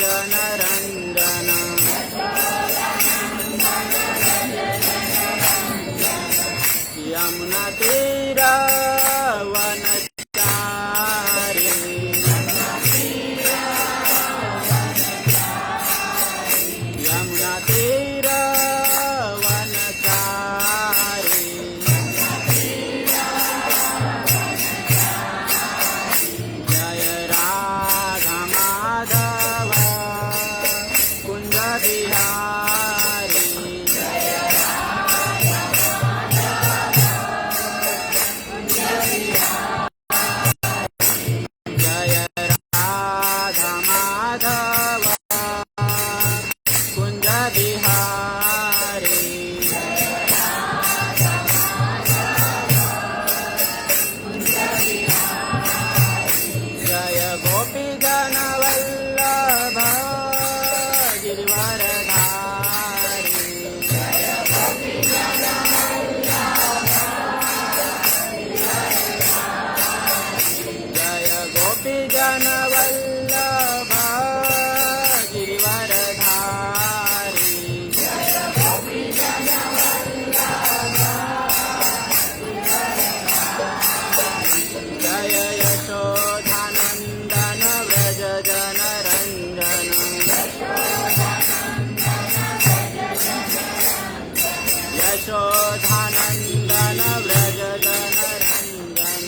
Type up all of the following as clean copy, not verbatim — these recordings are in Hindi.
जनरञ्जन यमुनातीरवनचारी यमुनातीरवनचारी जय राधा माधव कुंज बिहारी जय राधा माधव कुंज बिहारी जय गोपी जन वल्लभ गिरिवरधारी जय गोपी जन वल्लभ गिरिवरधारी जय यशोधानन्दन व्रज जनरञ्जन यशोधानन्दन व्रज जनरञ्जन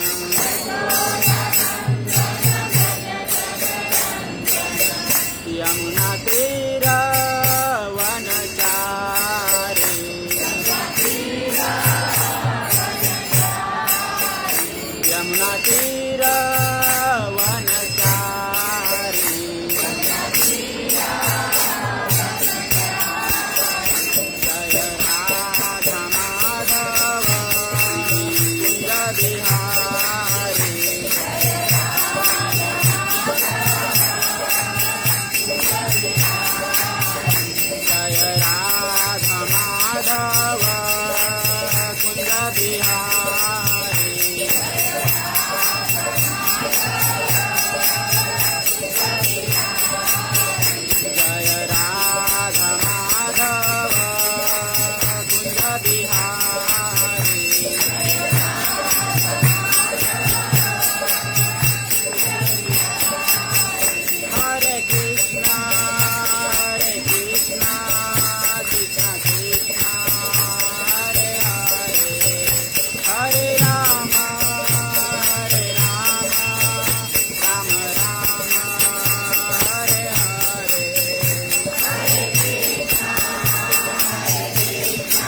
यमुनातीरवनचारी यमुनातीरवनचारी जय राधा माधव कुंज बिहारी जय राधा माधव कुंज बिहारी जय राधा माधव कुंज बिहारी हरे कृष्णा कृष्ण कृष्ण हरे हरे हरे राम राम राम हरे हरे हरे कृष्णा कृष्ण कृष्ण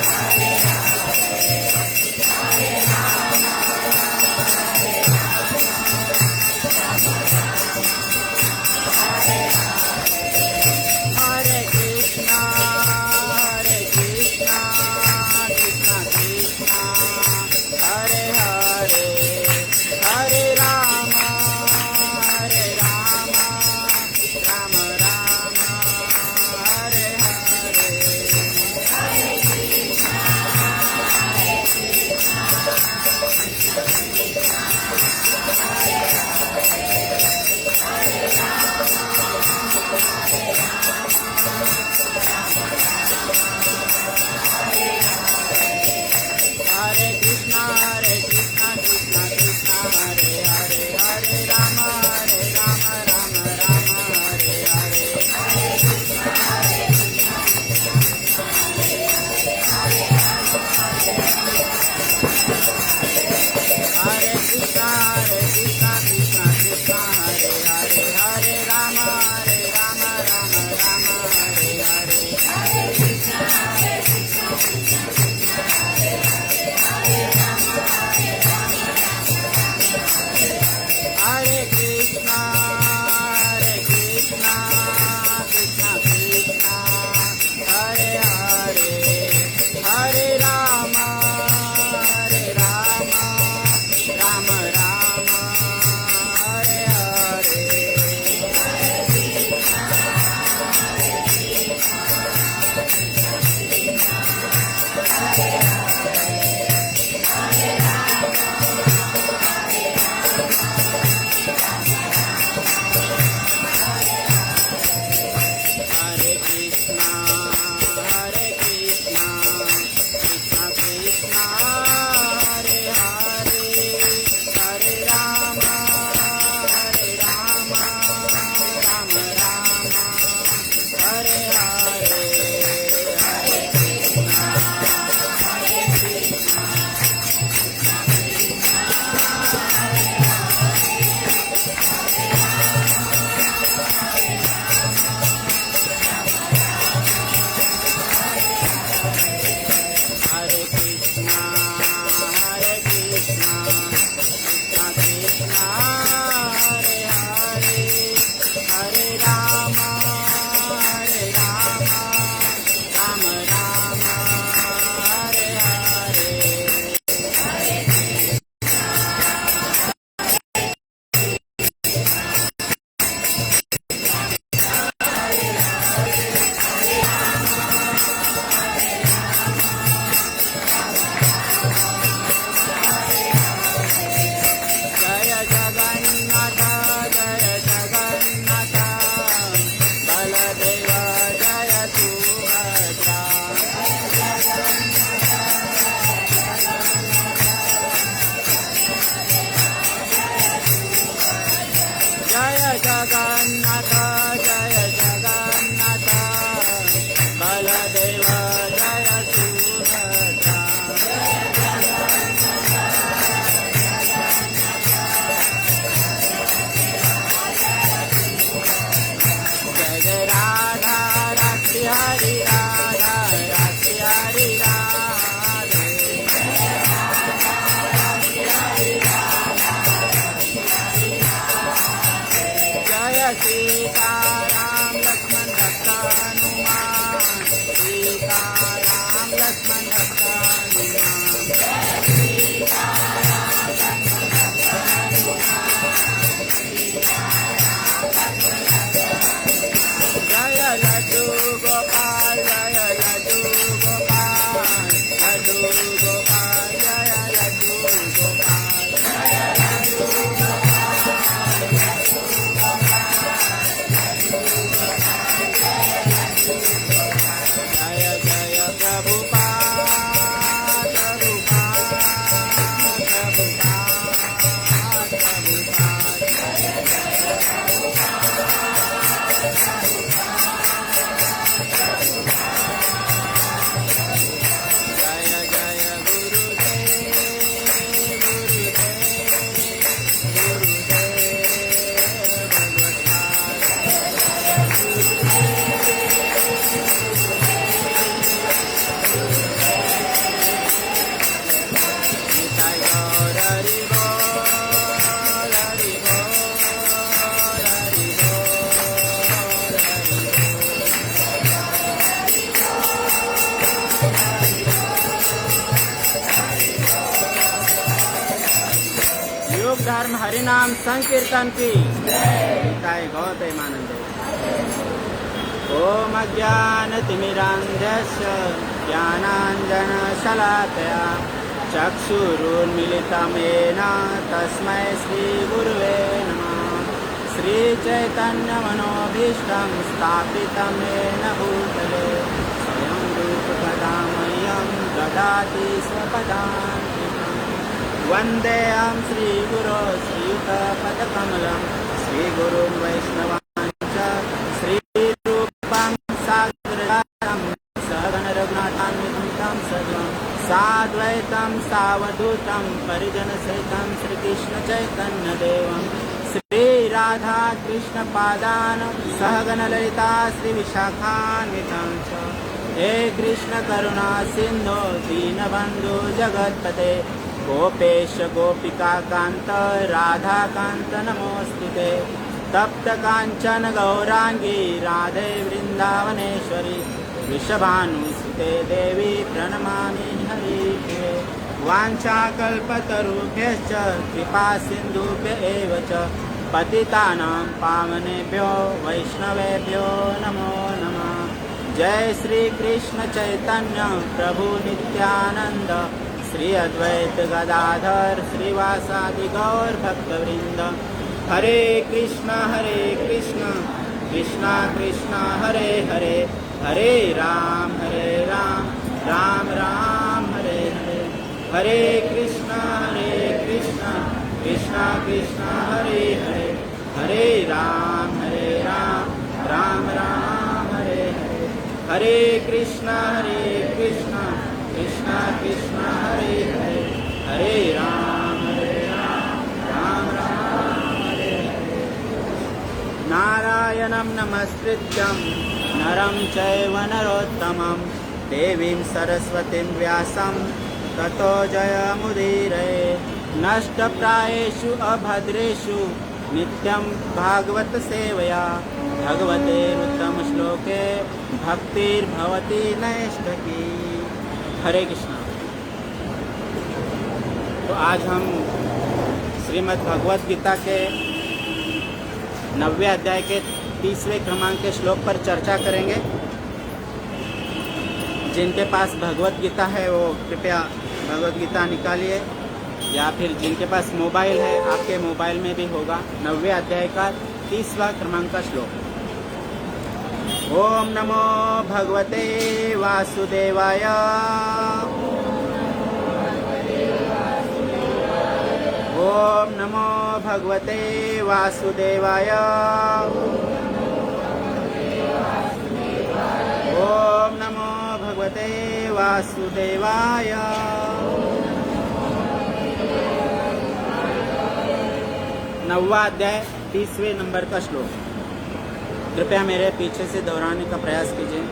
हरे हरे हरे राम राम राम हरे हरे हरे कृष्णा कृष्ण कृष्ण हरे हरे हरे राम राम हरे हरे हरे कृष्णा कृष्ण कृष्ण हरे हरे हरे राम राम हरे हरे हरे कृष्णा कृष्ण कृष्ण हरे हरे हरे राम राम राम योग धर्म हरिनाम संकीर्तन की जय गौ प्रेमानंद। ओम अज्ञानतिमिरान्धस्य ज्ञानाञ्जनशलाकया चक्षुरुन्मिलितं येन तस्मै श्रीगुरुवे नमः। श्रीचैतन्यमनोभीष्टं स्थापितं येन भूतले स्वयं रूपकदा मह्यं ददाति स्वपदान्तिकम्। वन्देऽहं श्रीगुरो श्रीयुतपदकमलं श्रीगुरुं वैष्णवांश्च श्रीरूपं साग्रजातं सगण रघुनाथान्वितं सद्वं साद्वैतं सावधूतं परिजनसहितं श्रीकृष्णचैतन्यदेवं श्रीराधाकृष्णपादान् सहगण ललिता श्रीविशाखान्वितं च। हे कृष्ण करुणा सिन्धो दीनबन्धु जगत्पते गोपेश गोपिका कांत राधा कांत नमोस्तुते। तप्त कांचन गौरांगी राधे वृंदावनेश्वरी वृषभानुसुते देवी प्रणमामि हरिप्रिये। वाञ्छाकल्पतरुभ्यश्च कृपा सिन्धुभ्य एव च पतितानां पावनेभ्यो वैष्णवेभ्यो नमो नमः। जय श्री कृष्ण चैतन्य प्रभु नित्यानंद श्री अद्वैत गदाधर श्रीवासादि गौर भक्तवृंद। हरे कृष्णा कृष्णा कृष्णा हरे हरे, हरे राम राम राम हरे हरे। हरे कृष्णा कृष्णा कृष्णा हरे हरे, हरे राम राम राम हरे हरे। हरे कृष्णा कृष्णा कृष्णा हरे हरे, हरे राम राम हरे हरे। नारायणं नमस्कृत्यं नरं चैव नरोत्तमं देवीं सरस्वतीं व्यासं ततो जयमुदीरये। नष्टप्रायेषु अभद्रेषु नित्यं भागवत सेवया भगवते उत्तम श्लोके भक्तिर्भवति नैष्ठकी। हरे कृष्णा। तो आज हम श्रीमद् भगवत गीता के 9वें अध्याय के 30वें क्रमांक के श्लोक पर चर्चा करेंगे। जिनके पास भगवत गीता है वो कृपया भगवत गीता निकालिए, या फिर जिनके पास मोबाइल है आपके मोबाइल में भी होगा 9वें अध्याय का 30वां क्रमांक का श्लोक। ओम नमो भगवते वासुदेवाय। ओम नमो भगवते वासुदेवाय। ओम नमो भगवते वासुदेवाय। नौवां अध्याय 30वें नंबर का श्लोक। कृपया मेरे पीछे से दोहराने का प्रयास कीजिए।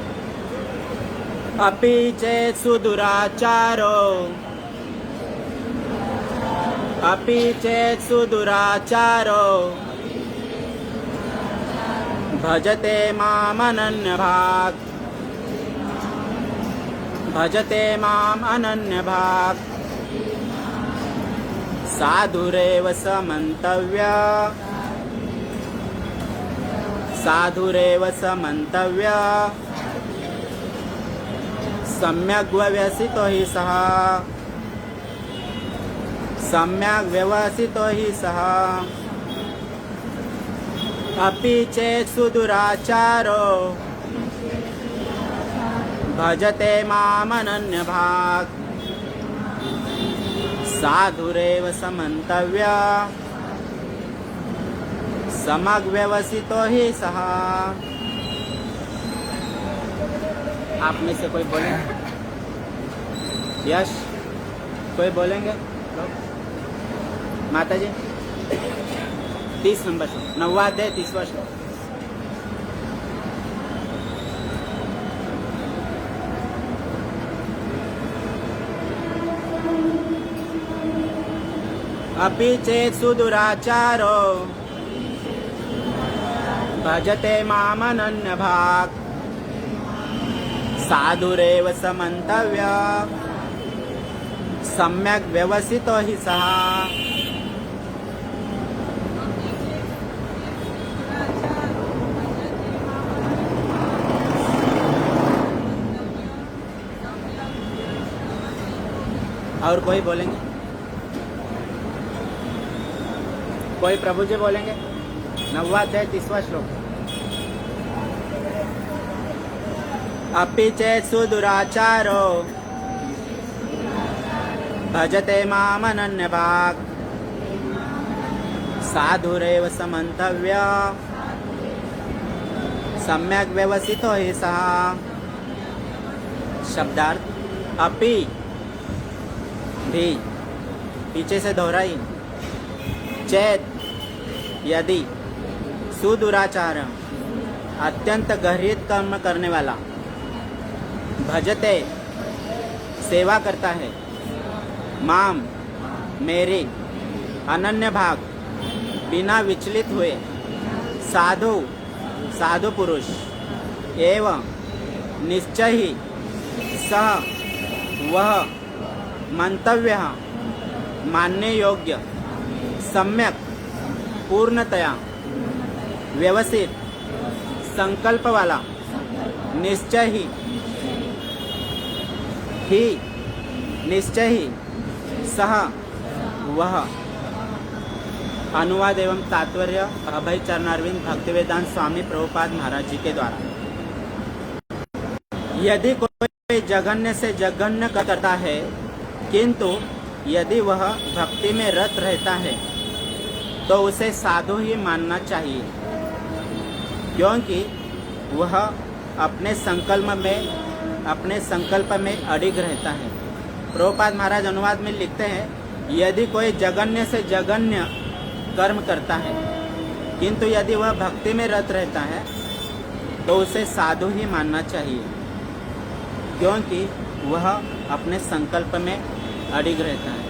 अपि चेत् सुदुराचारो, अपि चेत् सुदुराचारो भजते माम् अनन्यभाक्, भजते माम् अनन्यभाक् साधुरेव समन्तव्य, साधुरेव समन्तव्य सम्यग् व्यवसितो हि सः, सम्यग् व्यवसितो हि सः। अपि चेत् सुदुराचारो भजते माम् अनन्यभाक् साधुरेव समन्तव्य सम्यग् व्यवसितो हि सः। आप में से कोई बोले? यश, कोई बोलेंगे? माता जी 30 नंबर श्लोक, 9वां अध्याय 30वां श्लोक। अपि चेत् सुदुराचारो भजते माम् अनन्यभाक् साधुरेव समन्तव्य सम्यग् व्यवसितो हि सः। और कोई बोलेंगे? कोई प्रभु जी बोलेंगे? 9वां अध्याय 30वां श्लोक। अपि चेत् सुदुराचारो भजते माम् अनन्यभाक् साधुरेव समन्तव्य सम्यग् व्यवसितो हि सः। शब्दार्थ अपि भी, पीछे से दोहराई। चेत यदि, सुदुराचार अत्यंत गृहीत कर्म करने वाला, भजते सेवा करता है, माम मेरे, अनन्य भाग बिना विचलित हुए, साधु साधु पुरुष, एवं निश्चय ही सह वह मंतव्य मानने योग्य, सम्यक पूर्णतया व्यवस्थित संकल्प वाला, निश्चय ही सह वह। अनुवाद एवं तात्पर्य अभय चरणारविंद भक्तिवेदांत स्वामी प्रभुपाद महाराज जी के द्वारा। यदि कोई जघन्य से जघन्य करता है, किंतु यदि वह भक्ति में रत रहता है तो उसे साधु ही मानना चाहिए, क्योंकि वह अपने संकल्प में अडिग रहता है। प्रभुपाद महाराज अनुवाद में लिखते हैं, यदि कोई जघन्य से जघन्य कर्म करता है, किंतु यदि वह भक्ति में रत रहता है तो उसे साधु ही मानना चाहिए, क्योंकि वह अपने संकल्प में अडिग रहता है।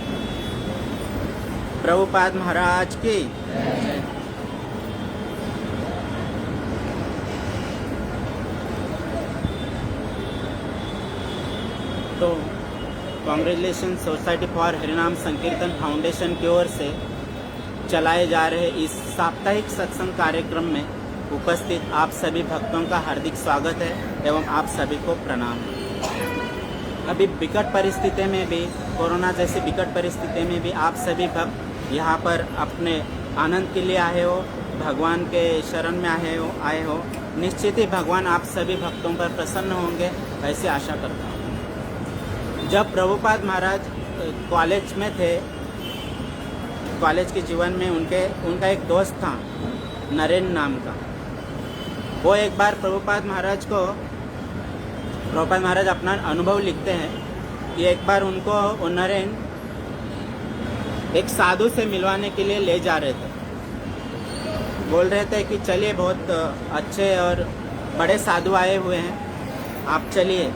प्रभुपाद महाराज की। तो कांग्रेचुलेशन सोसाइटी फॉर हरिनाम संकीर्तन फाउंडेशन की ओर से चलाए जा रहे इस साप्ताहिक सत्संग कार्यक्रम में उपस्थित आप सभी भक्तों का हार्दिक स्वागत है एवं आप सभी को प्रणाम। अभी विकट परिस्थिति में भी, कोरोना जैसी विकट परिस्थिति में भी आप सभी भक्त यहाँ पर अपने आनंद के लिए आए हो, भगवान के शरण में आए हो। निश्चित ही भगवान आप सभी भक्तों पर प्रसन्न होंगे, ऐसी आशा करता हूँ। जब प्रभुपाद महाराज कॉलेज में थे, कॉलेज के जीवन में उनका एक दोस्त था नरेन नाम का। वो एक बार प्रभुपाद महाराज अपना अनुभव लिखते हैं कि एक बार उनको वो नरेन एक साधु से मिलवाने के लिए ले जा रहे थे। बोल रहे थे कि चलिए, बहुत अच्छे और बड़े साधु आए हुए हैं, आप चलिए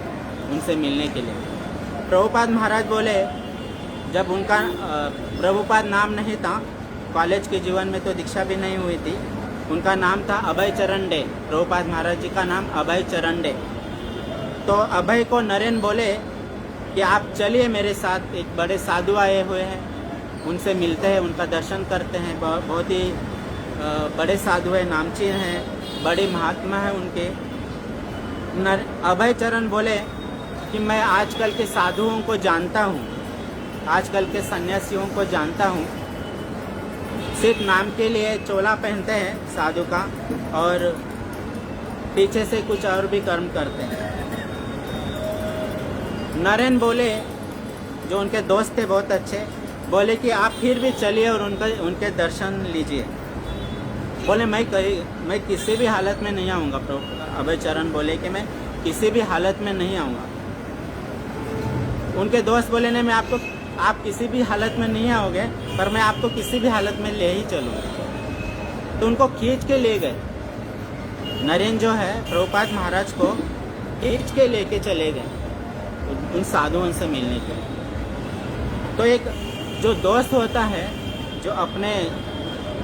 उनसे मिलने के लिए। प्रभुपाद महाराज बोले, जब उनका प्रभुपाद नाम नहीं था, कॉलेज के जीवन में तो दीक्षा भी नहीं हुई थी, उनका नाम था अभय चरण डे। प्रभुपाद महाराज जी का नाम अभय चरण डे। तो अभय को नरेन बोले कि आप चलिए मेरे साथ, एक बड़े साधु आए हुए हैं, उनसे मिलते हैं, उनका दर्शन करते हैं। बहुत ही बड़े साधु हैं, नामचीन हैं, बड़ी महात्मा है उनके। अभय चरण बोले कि मैं आजकल के साधुओं को जानता हूँ, आजकल के सन्यासियों को जानता हूँ, सिर्फ नाम के लिए चोला पहनते हैं साधु का और पीछे से कुछ और भी कर्म करते हैं। नरेन बोले, जो उनके दोस्त थे बहुत अच्छे, बोले कि आप फिर भी चलिए और उनके दर्शन लीजिए। बोले मैं किसी भी हालत में नहीं आऊँगा। अभय चरण बोले कि मैं किसी भी हालत में नहीं आऊँगा। उनके दोस्त बोले नहीं, आप किसी भी हालत में नहीं आओगे, पर मैं आपको किसी भी हालत में ले ही चलूँगा। तो उनको खींच के ले गए। नरेन जो है प्रभुपाद महाराज को खींच के लेके चले गए उन साधुओं से मिलने के लिए। तो एक जो दोस्त होता है, जो अपने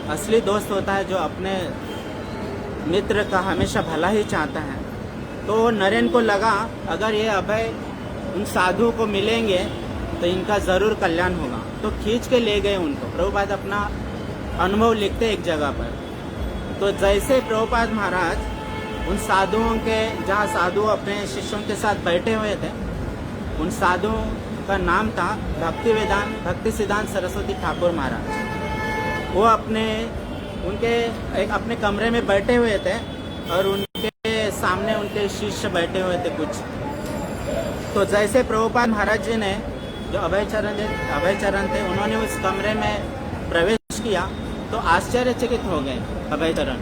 असली दोस्त होता है, जो अपने मित्र का हमेशा भला ही चाहता है, तो नरेन को लगा अगर ये अभय उन साधुओं को मिलेंगे तो इनका ज़रूर कल्याण होगा। तो खींच के ले गए उनको। प्रभुपाद अपना अनुभव लिखते एक जगह पर। तो जैसे प्रभुपाद महाराज उन साधुओं के, जहाँ साधु अपने शिष्यों के साथ बैठे हुए थे, उन साधुओं का नाम था भक्ति सिद्धांत सरस्वती ठाकुर महाराज। वो अपने कमरे में बैठे हुए थे और उनके सामने उनके शिष्य बैठे हुए थे कुछ। तो जैसे प्रभुपाद महाराज जी ने, जो अभय चरण थे, उन्होंने उस कमरे में प्रवेश किया तो आश्चर्यचकित हो गए अभय चरण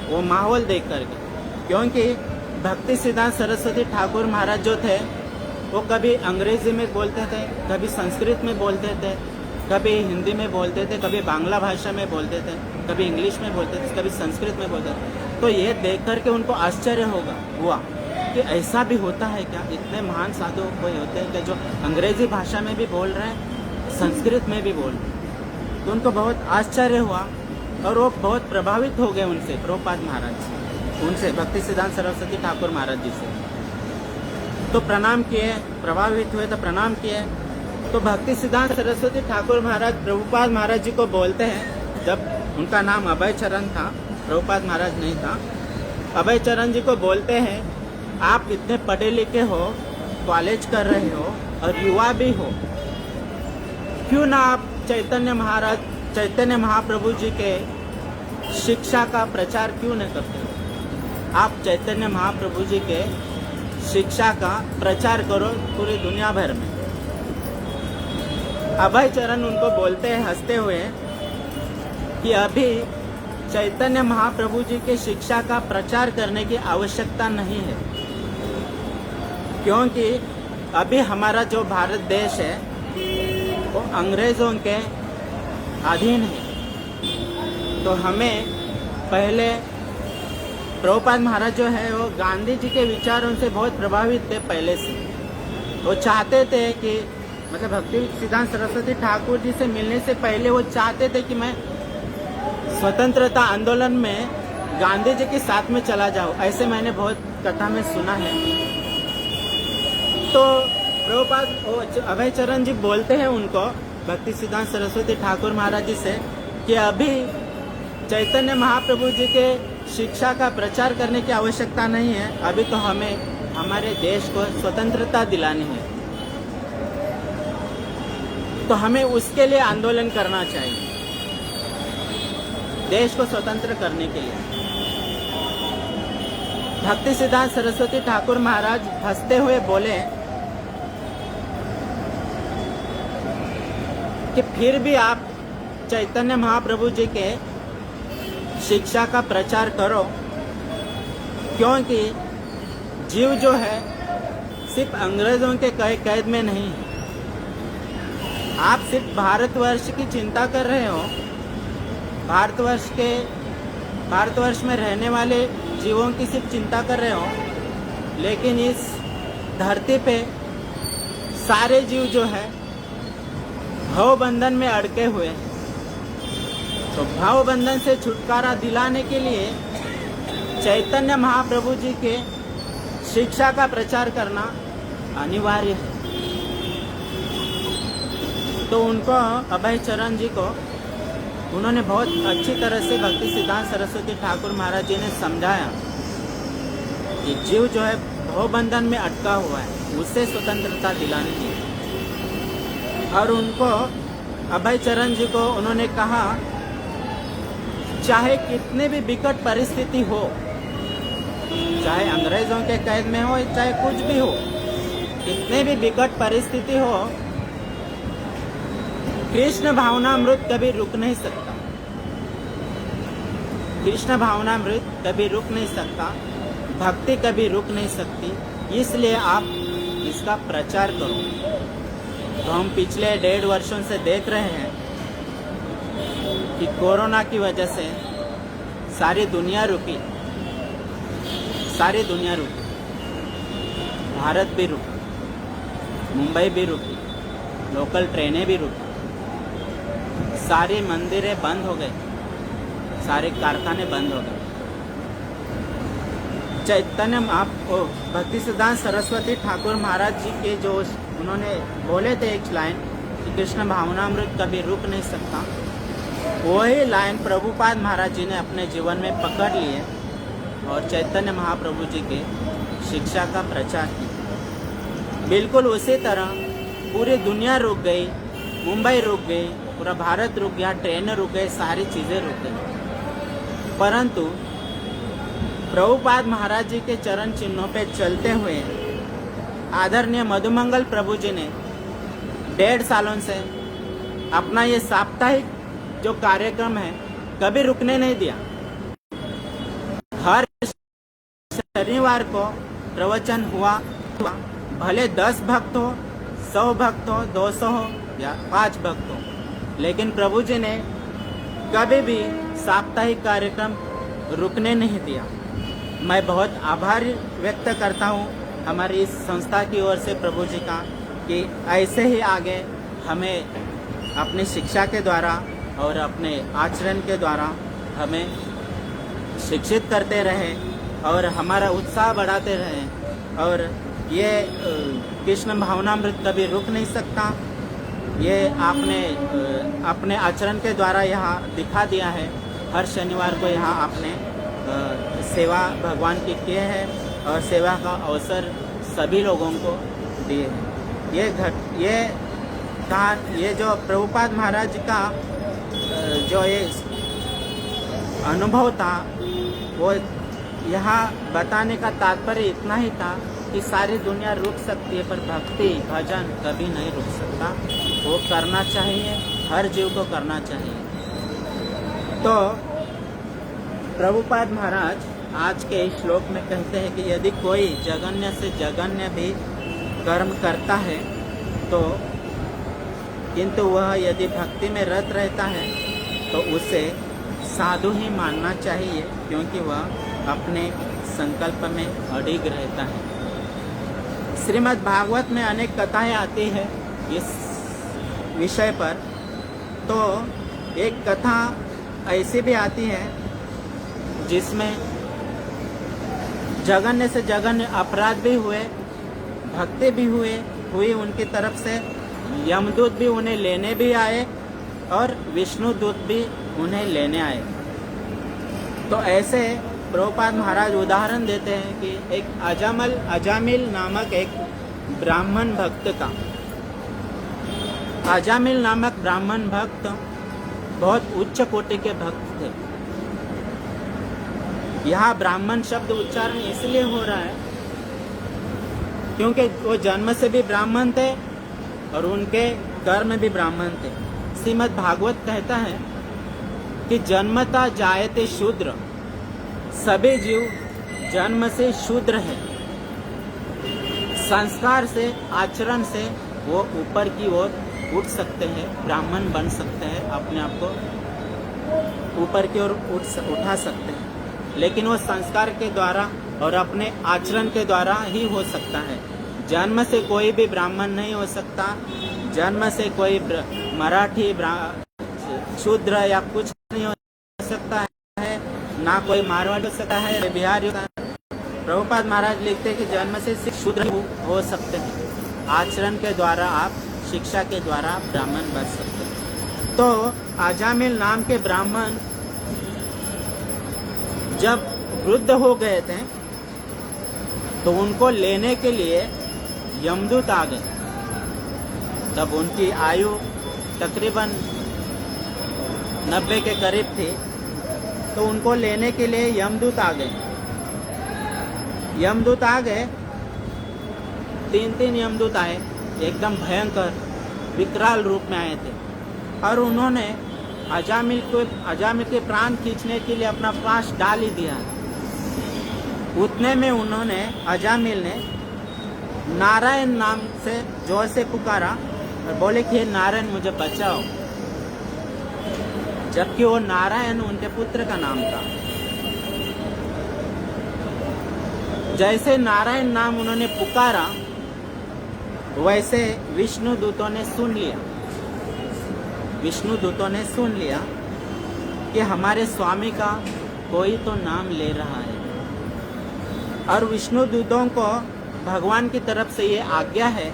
वो माहौल देख करके। क्योंकि भक्ति सिद्धांत सरस्वती ठाकुर महाराज जो थे, वो कभी अंग्रेजी में बोलते थे, कभी संस्कृत में बोलते थे, कभी हिंदी में बोलते थे, कभी बांग्ला भाषा में बोलते थे, कभी इंग्लिश में बोलते थे, कभी संस्कृत में बोलते थे। तो ये देख करके उनको आश्चर्य हुआ कि ऐसा भी होता है क्या, इतने महान साधु कोई होते हैं कि जो अंग्रेजी भाषा में भी बोल रहे हैं, संस्कृत में भी बोल रहे हैं। तो उनको बहुत आश्चर्य हुआ और वो बहुत प्रभावित हो गए उनसे, प्रभुपाद महाराज उनसे, भक्ति सिद्धांत सरस्वती ठाकुर महाराज जी से। तो प्रणाम किए, प्रभावित हुए तो प्रणाम किए। तो भक्ति सिद्धांत सरस्वती ठाकुर महाराज प्रभुपाद महाराज जी को बोलते हैं, जब उनका नाम अभय चरण था, प्रभुपाद महाराज नहीं था, अभय चरण जी को बोलते हैं, आप इतने पढ़े लिखे हो, कॉलेज कर रहे हो और युवा भी हो, क्यों ना आप चैतन्य महाप्रभु जी के शिक्षा का प्रचार क्यों न करते हो? आप चैतन्य महाप्रभु जी के शिक्षा का प्रचार करो पूरी दुनिया भर में। अभय चरण उनको बोलते हैं हंसते हुए कि अभी चैतन्य महाप्रभु जी के शिक्षा का प्रचार करने की आवश्यकता नहीं है, क्योंकि अभी हमारा जो भारत देश है वो अंग्रेज़ों के अधीन है। तो हमें पहले प्रभुपाद महाराज जो है वो गांधी जी के विचारों से बहुत प्रभावित थे पहले से। वो चाहते थे कि मतलब भक्ति सिद्धांत सरस्वती ठाकुर जी से मिलने से पहले वो चाहते थे कि मैं स्वतंत्रता आंदोलन में गांधी जी के साथ में चला जाऊं, ऐसे मैंने बहुत कथा में सुना है। तो प्रभुपाद अभय चरण जी बोलते हैं उनको, भक्ति सिद्धांत सरस्वती ठाकुर महाराज जी से, कि अभी चैतन्य महाप्रभु जी के शिक्षा का प्रचार करने की आवश्यकता नहीं है, अभी तो हमें हमारे देश को स्वतंत्रता दिलानी है, तो हमें उसके लिए आंदोलन करना चाहिए, देश को स्वतंत्र करने के लिए। भक्ति सिद्धांत सरस्वती ठाकुर महाराज हंसते हुए बोले कि फिर भी आप चैतन्य महाप्रभु जी के शिक्षा का प्रचार करो, क्योंकि जीव जो है सिर्फ अंग्रेजों के कैद में नहीं है। आप सिर्फ भारतवर्ष की चिंता कर रहे हो, भारतवर्ष में रहने वाले जीवों की सिर्फ चिंता कर रहे हो, लेकिन इस धरती पे सारे जीव जो है भाव बंधन में अड़के हुए हैं। तो भाव बंधन से छुटकारा दिलाने के लिए चैतन्य महाप्रभु जी के शिक्षा का प्रचार करना अनिवार्य है। तो उनको, अभय चरण जी को, उन्होंने बहुत अच्छी तरह से भक्ति सिद्धांत सरस्वती ठाकुर महाराज जी ने समझाया कि जीव जो है भाव बंधन में अटका हुआ है, उससे स्वतंत्रता दिलानी चाहिए। और उनको, अभय चरण जी को उन्होंने कहा, चाहे कितने भी विकट परिस्थिति हो, चाहे अंग्रेजों के कैद में हो, चाहे कुछ भी हो, कितने भी विकट परिस्थिति हो, कृष्ण भावनामृत कभी रुक नहीं सकता। कृष्ण भावनामृत कभी रुक नहीं सकता, भक्ति कभी रुक नहीं सकती, इसलिए आप इसका प्रचार करो। तो हम पिछले 1.5 वर्षों से देख रहे हैं कि कोरोना की वजह से सारी दुनिया रुकी, भारत भी रुका, मुंबई भी रुकी, लोकल ट्रेनें भी रुकी, सारी मंदिरें बंद हो गए, सारे कारखाने बंद हो गए। चैतन्य भक्ति सिद्धांत सरस्वती ठाकुर महाराज जी के जो उन्होंने बोले थे एक लाइन कि कृष्ण भावनामृत कभी रुक नहीं सकता, वही लाइन प्रभुपाद महाराज जी ने अपने जीवन में पकड़ लिए और चैतन्य महाप्रभु जी के शिक्षा का प्रचार किया। बिल्कुल उसी तरह पूरी दुनिया रुक गई, मुंबई रुक गई, पूरा भारत रुक गया, ट्रेनें रुक गई, सारी चीज़ें रुक गई, परंतु प्रभुपाद महाराज जी के चरण चिन्हों पे चलते हुए आदरणीय मधुमंगल प्रभु जी ने 1.5 सालों से अपना ये साप्ताहिक जो कार्यक्रम है कभी रुकने नहीं दिया। हर शनिवार को प्रवचन हुआ, भले 10 भक्त हो, 100 भक्त हो, 200 हो या 5 भक्त हो, लेकिन प्रभु जी ने कभी भी साप्ताहिक कार्यक्रम रुकने नहीं दिया। मैं बहुत आभार व्यक्त करता हूँ हमारी इस संस्था की ओर से प्रभु जी का, कि ऐसे ही आगे हमें अपनी शिक्षा के द्वारा और अपने आचरण के द्वारा हमें शिक्षित करते रहे और हमारा उत्साह बढ़ाते रहे। और ये कृष्ण भावनामृत कभी रुक नहीं सकता, ये आपने अपने आचरण के द्वारा यहाँ दिखा दिया है। हर शनिवार को यहाँ आपने सेवा भगवान की किए है और सेवा का अवसर सभी लोगों को दिए हैं। ये जो प्रभुपाद महाराज का जो ये अनुभव था, वो यहाँ बताने का तात्पर्य इतना ही था कि सारी दुनिया रुक सकती है, पर भक्ति भजन कभी नहीं रुक सकता। वो करना चाहिए, हर जीव को करना चाहिए। तो प्रभुपाद महाराज आज के इस श्लोक में कहते हैं कि यदि कोई जघन्य से जघन्य भी कर्म करता है तो, किंतु वह यदि भक्ति में रत रहता है तो उसे साधु ही मानना चाहिए, क्योंकि वह अपने संकल्प में अडिग रहता है। श्रीमद् भागवत में अनेक कथाएं आती है इस विषय पर, तो एक कथा ऐसी भी आती है जिसमें जघन्य से जघन्य अपराध भी हुए, भक्ति भी हुई उनकी तरफ से। यमदूत भी उन्हें लेने भी आए और विष्णु दूत भी उन्हें लेने आए। तो ऐसे प्रभुपाद महाराज उदाहरण देते हैं कि एक अजामिल नामक एक ब्राह्मण भक्त था। अजामिल नामक ब्राह्मण भक्त बहुत उच्च कोटि के भक्त थे। यहाँ ब्राह्मण शब्द उच्चारण इसलिए हो रहा है क्योंकि वो जन्म से भी ब्राह्मण थे और उनके कर्म भी ब्राह्मण थे। श्रीमद् भागवत कहता है कि जन्मता जायते शूद्र, सभी जीव जन्म से शूद्र है। संस्कार से, आचरण से वो ऊपर की ओर उठ सकते हैं, ब्राह्मण बन सकते हैं, अपने आप को ऊपर की ओर उठा सकते हैं, लेकिन वो संस्कार के द्वारा और अपने आचरण के द्वारा ही हो सकता है। जन्म से कोई भी ब्राह्मण नहीं हो सकता। जन्म से कोई मराठी शूद्र या कुछ नहीं हो सकता है, ना कोई मारवाड़ी हो सकता है, बिहारी हो सकता है। प्रभुपाद महाराज लिखते हैं कि जन्म से शूद्र हो सकते हैं, आचरण के द्वारा आप, शिक्षा के द्वारा ब्राह्मण बन सकते हैं। तो अजामिल नाम के ब्राह्मण जब वृद्ध हो गए थे तो उनको लेने के लिए यमदूत आ गए। तब उनकी आयु तकरीबन 90 के करीब थी, तो उनको लेने के लिए यमदूत आ गए। यमदूत आ गए, 3 यमदूत आए, एकदम भयंकर विकराल रूप में आए थे और उन्होंने अजामिल के प्राण खींचने के लिए अपना पाश डाल ही दिया। उतने में उन्होंने, अजामिल ने नारायण नाम से जोर से पुकारा और बोले कि नारायण मुझे बचाओ, जबकि वो नारायण उनके पुत्र का नाम था। जैसे नारायण नाम उन्होंने पुकारा वैसे विष्णु दूतों ने सुन लिया। विष्णु दूतों ने सुन लिया कि हमारे स्वामी का कोई तो नाम ले रहा है, और विष्णु दूतों को भगवान की तरफ से ये आज्ञा है,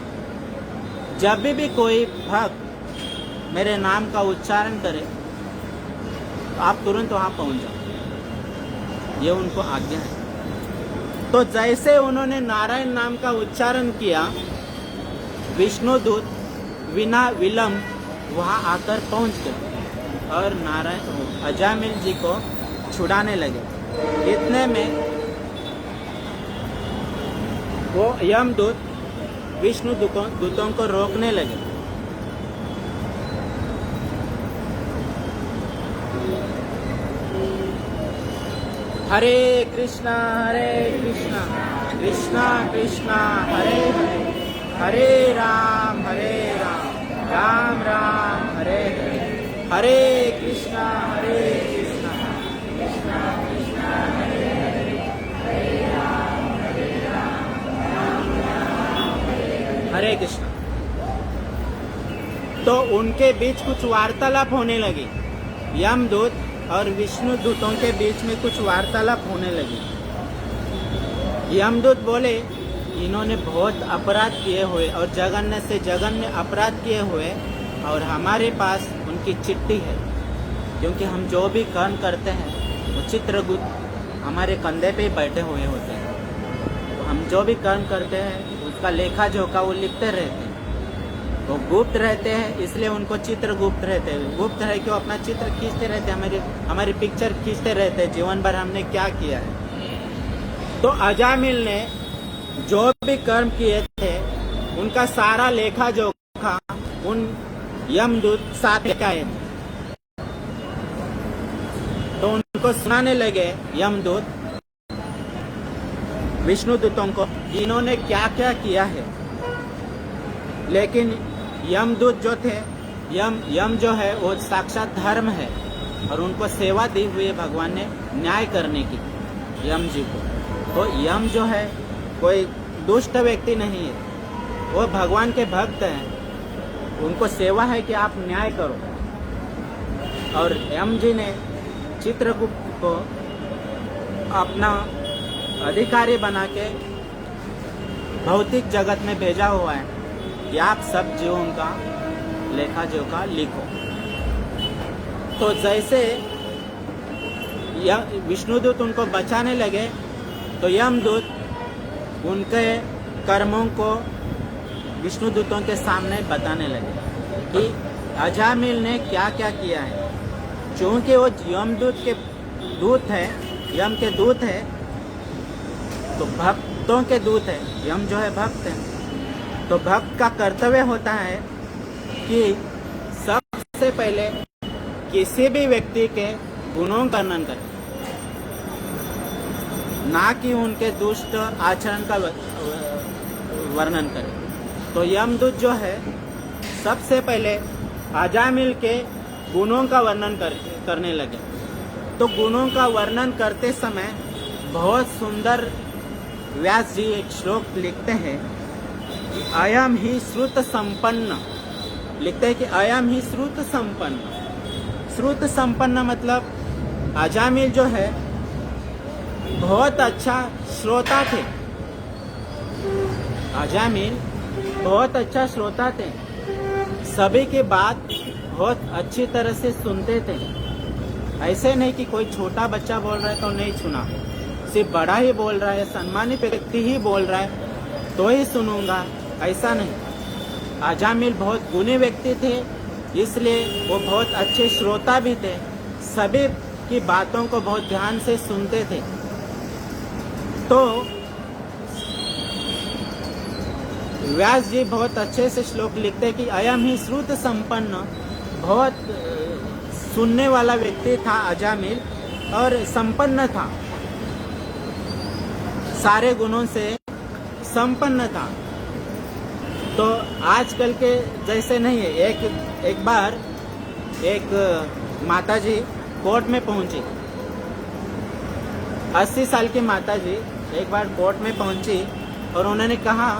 जब भी कोई भक्त मेरे नाम का उच्चारण करे तो आप तुरंत वहां पहुंच जाओ। ये उनको आज्ञा है। तो जैसे उन्होंने नारायण नाम का उच्चारण किया, विष्णु दूत बिना विलंब वहां आकर पहुंच गए और नारायण अजामिल जी को छुड़ाने लगे। इतने में वो यमदूत विष्णु दूतों को रोकने लगे। हरे कृष्णा कृष्णा कृष्णा हरे हरे, हरे राम राम राम हरे हरे, हरे कृष्णा कृष्णा कृष्णा हरे हरे, हरे राम राम राम हरे कृष्णा। तो उनके बीच कुछ वार्तालाप होने लगी। यमदूत और विष्णु दूतों के बीच में कुछ वार्तालाप होने लगी। यमदूत बोले, इन्होंने बहुत अपराध किए हुए और जघन्य से जघन्य अपराध किए हुए, और हमारे पास उनकी चिट्ठी है, क्योंकि हम जो भी कर्म करते हैं वो चित्रगुप्त हमारे कंधे पे बैठे हुए होते हैं। तो हम जो भी कर्म करते हैं उसका लेखा जोखा वो लिखते रहते हैं। वो गुप्त रहते हैं, इसलिए उनको चित्रगुप्त रहते हैं। गुप्त है कि वो अपना चित्र खींचते रहते हैं, हमारी पिक्चर खींचते रहते हैं, जीवन भर हमने क्या किया है। तो अजामिल ने जो भी कर्म किए थे उनका सारा लेखा जोखा उन यमदूत साथ लेकर आए थे। तो उनको सुनाने लगे यमदूत विष्णु दूतों को, इन्होंने क्या क्या किया है। लेकिन यमदूत जो थे, यम जो है वो साक्षात धर्म है, और उनको सेवा दी हुई है भगवान ने न्याय करने की यम जी को। तो यम जो है कोई दुष्ट व्यक्ति नहीं है, वो भगवान के भक्त हैं। उनको सेवा है कि आप न्याय करो। और यम जी ने चित्रगुप्त को अपना अधिकारी बना के भौतिक जगत में भेजा हुआ है कि आप सब जीवों का लेखा जोखा लिखो। तो जैसे विष्णुदूत उनको बचाने लगे तो यमदूत उनके कर्मों को विष्णुदूतों के सामने बताने लगे कि अजामिल ने क्या क्या किया है। चूंकि वो यमदूत के दूत है, यम के दूत है, तो भक्तों के दूत है। यम जो है भक्त है, तो भक्त का कर्तव्य होता है कि सबसे पहले किसी भी व्यक्ति के गुणों का वर्णन करे, ना कि उनके दुष्ट आचरण का वर्णन करे। तो यमदूत जो है सबसे पहले अजामिल के गुणों का वर्णन करने लगे। तो गुणों का वर्णन करते समय बहुत सुंदर व्यास जी एक श्लोक लिखते हैं कि अयम ही श्रुत संपन्न, लिखते हैं कि अयम ही श्रुत संपन्न। श्रुत संपन्न मतलब अजामिल जो है बहुत अच्छा श्रोता थे। अजामिल बहुत अच्छा श्रोता थे, सभी की बात बहुत अच्छी तरह से सुनते थे। ऐसे नहीं कि कोई छोटा बच्चा बोल रहा है तो नहीं सुना, सिर्फ बड़ा ही बोल रहा है, सम्मानित व्यक्ति ही बोल रहा है तो ही सुनूंगा, ऐसा नहीं। अजामिल बहुत गुणी व्यक्ति थे, इसलिए वो बहुत अच्छे श्रोता भी थे, सभी की बातों को बहुत ध्यान से सुनते थे। तो व्यास जी बहुत अच्छे से श्लोक लिखते हैं कि अयम ही श्रुत संपन्न, बहुत सुनने वाला व्यक्ति था अजामिल और संपन्न था, सारे गुणों से संपन्न था। तो आजकल के जैसे नहीं है। एक बार एक माताजी कोर्ट में पहुंची, 80 साल की माताजी एक बार कोर्ट में पहुंची और उन्होंने कहा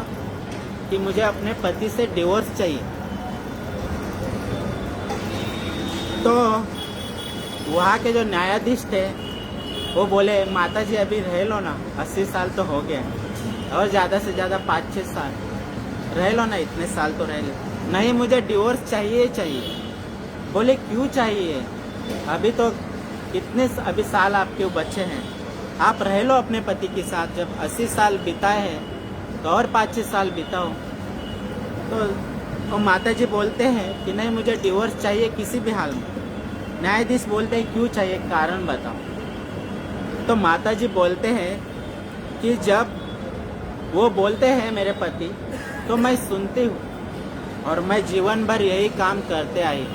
कि मुझे अपने पति से डिवोर्स चाहिए। तो वहाँ के जो न्यायाधीश थे वो बोले, माता जी अभी रह लो ना, 80 साल तो हो गए, और ज़्यादा से ज़्यादा 5-6 साल रह लो ना, इतने साल तो रह लो। नहीं, मुझे डिवोर्स चाहिए चाहिए। बोले क्यों चाहिए? अभी तो अभी साल आपके बच्चे हैं, आप रह लो अपने पति के साथ। जब 80 साल बिताए हैं तो और 5-6 साल बिताओ। तो माता जी बोलते हैं कि नहीं, मुझे डिवोर्स चाहिए किसी भी हाल में। न्यायाधीश बोलते हैं क्यों चाहिए, कारण बताओ। तो माता जी बोलते हैं कि जब वो बोलते हैं मेरे पति, तो मैं सुनती हूँ और मैं जीवन भर यही काम करते आई।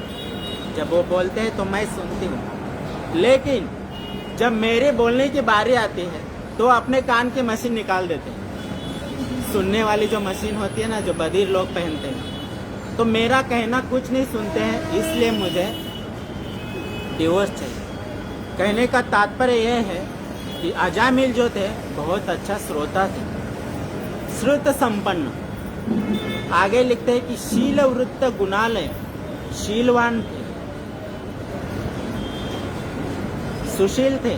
जब वो बोलते हैं तो मैं सुनती हूँ, लेकिन जब मेरे बोलने की बारी आती है तो अपने कान की मशीन निकाल देते हैं। सुनने वाली जो मशीन होती है ना, जो बधिर लोग पहनते हैं, तो मेरा कहना कुछ नहीं सुनते हैं, इसलिए मुझे डिवोर्स चाहिए। कहने का तात्पर्य यह है कि अजामिल जो थे बहुत अच्छा श्रोता थे, श्रुत संपन्न। आगे लिखते हैं कि शील वृत्त गुणालय, शीलवान थे, सुशील थे,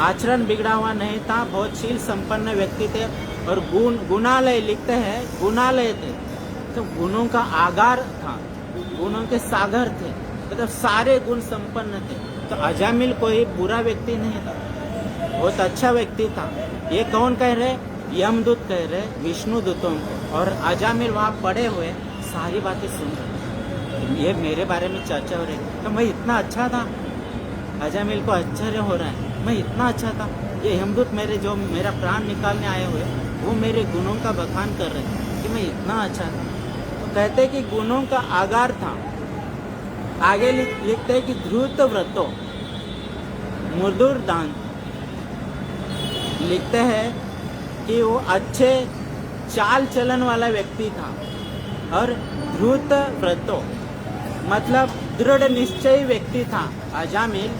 आचरण बिगड़ा हुआ नहीं था, बहुत शील संपन्न व्यक्ति थे। और गुणालय लिखते हैं, गुणालय थे तो गुणों का आगार था, गुणों के सागर थे, मतलब सारे गुण संपन्न थे। तो अजामिल कोई बुरा व्यक्ति नहीं था, बहुत अच्छा व्यक्ति था। ये कौन कह रहे? यमदूत कह रहे, विष्णु दूतों को। और अजामिल वहाँ पड़े हुए सारी बातें सुन रहे, ये मेरे बारे में चर्चा हो रही। तो मैं इतना अच्छा था, अजामिल को आश्चर्य हो रहा है, मैं इतना अच्छा था। ये यमदूत जो मेरा प्राण निकालने आए हुए, वो मेरे गुणों का बखान कर रहे हैं कि मैं इतना अच्छा था। तो कहते कि गुणों का आगार था। आगे लिखते हैं कि ध्रुत व्रतो मधुर दान, लिखते हैं कि वो अच्छे चाल चलन वाला व्यक्ति था। और ध्रुत व्रतो मतलब दृढ़ निश्चयी व्यक्ति था। अजामिल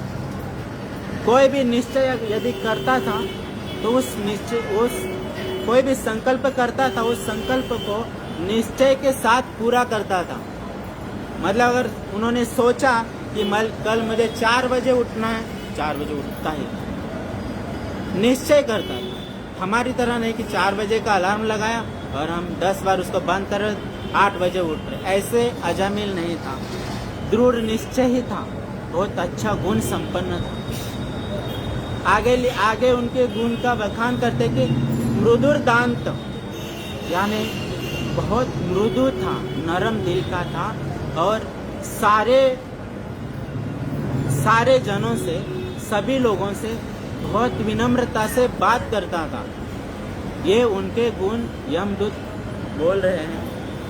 कोई भी निश्चय यदि करता था तो कोई भी संकल्प करता था, उस संकल्प को निश्चय के साथ पूरा करता था। मतलब अगर उन्होंने सोचा कि कल मुझे 4 बजे उठना है, 4 बजे उठता ही निश्चय करता था। हमारी तरह नहीं कि 4 बजे का अलार्म लगाया और हम 10 बार उसको बंद कर 8 बजे उठ रहे, ऐसे अजामिल नहीं था, दृढ़ निश्चय ही था, बहुत अच्छा गुण संपन्न था। आगे उनके गुण का बखान करते कि मृदुर दांत, यानी बहुत मृदु था, नरम दिल का था और सारे जनों से, सभी लोगों से बहुत विनम्रता से बात करता था। ये उनके गुण यमदूत बोल रहे हैं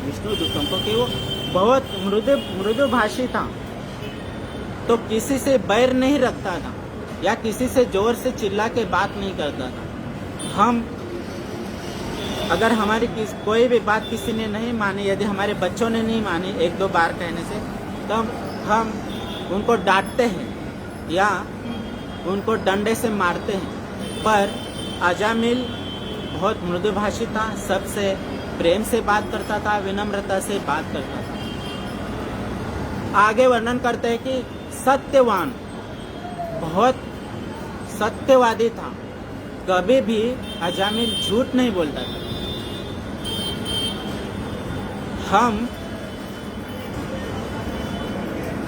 विष्णु दूतों को कि वो बहुत मृदु भाषी था, तो किसी से बैर नहीं रखता था या किसी से जोर से चिल्ला के बात नहीं करता था। हम अगर हमारी कोई भी बात किसी ने नहीं मानी, यदि हमारे बच्चों ने नहीं मानी 1-2 बार कहने से, तो हम उनको डांटते हैं या उनको डंडे से मारते हैं। पर अजामिल बहुत मृदुभाषी था, सबसे प्रेम से बात करता था, विनम्रता से बात करता था। आगे वर्णन करते हैं कि सत्यवान, बहुत सत्यवादी था, कभी भी अजामिल झूठ नहीं बोलता था।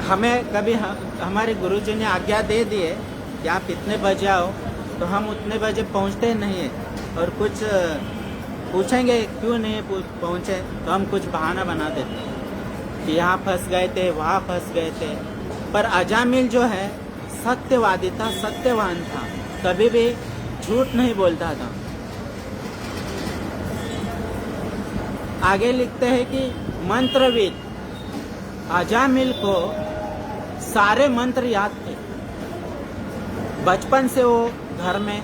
हमें कभी हमारे गुरुजी ने आज्ञा दे दिए कि आप इतने बजे आओ, तो हम उतने बजे पहुंचते नहीं है, और कुछ पूछेंगे क्यों नहीं पहुंचे, तो हम कुछ बहाना बना देते कि यहाँ फंस गए थे, वहाँ फंस गए थे। पर अजामिल जो है सत्यवादी था, सत्यवान था, कभी भी झूठ नहीं बोलता था। आगे लिखते हैं कि मंत्रविद, अजामिल को सारे मंत्र याद थे। बचपन से वो घर में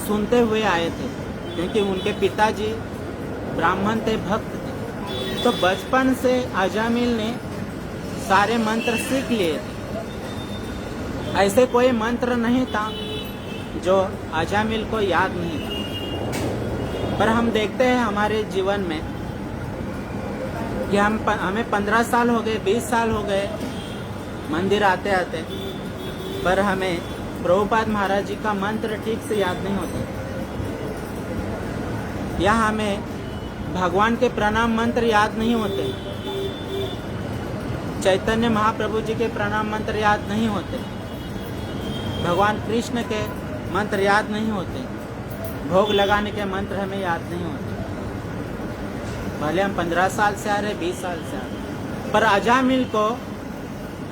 सुनते हुए आए थे, क्योंकि उनके पिताजी ब्राह्मण थे, भक्त थे, तो बचपन से अजामिल ने सारे मंत्र सीख लिए थे। ऐसे कोई मंत्र नहीं था जो अजामिल को याद नहीं था। पर हम देखते हैं हमारे जीवन में कि हमें 15 साल हो गए, 20 साल हो गए मंदिर आते आते, पर हमें प्रभुपाद महाराज जी का मंत्र ठीक से याद नहीं होता, या हमें भगवान के प्रणाम मंत्र याद नहीं होते, चैतन्य महाप्रभु जी के प्रणाम मंत्र याद नहीं होते, भगवान कृष्ण के मंत्र याद नहीं होते, भोग लगाने के मंत्र हमें याद नहीं होते। भले हम 15 साल से आ रहे, 20 साल से आ रहे, पर अजामिल को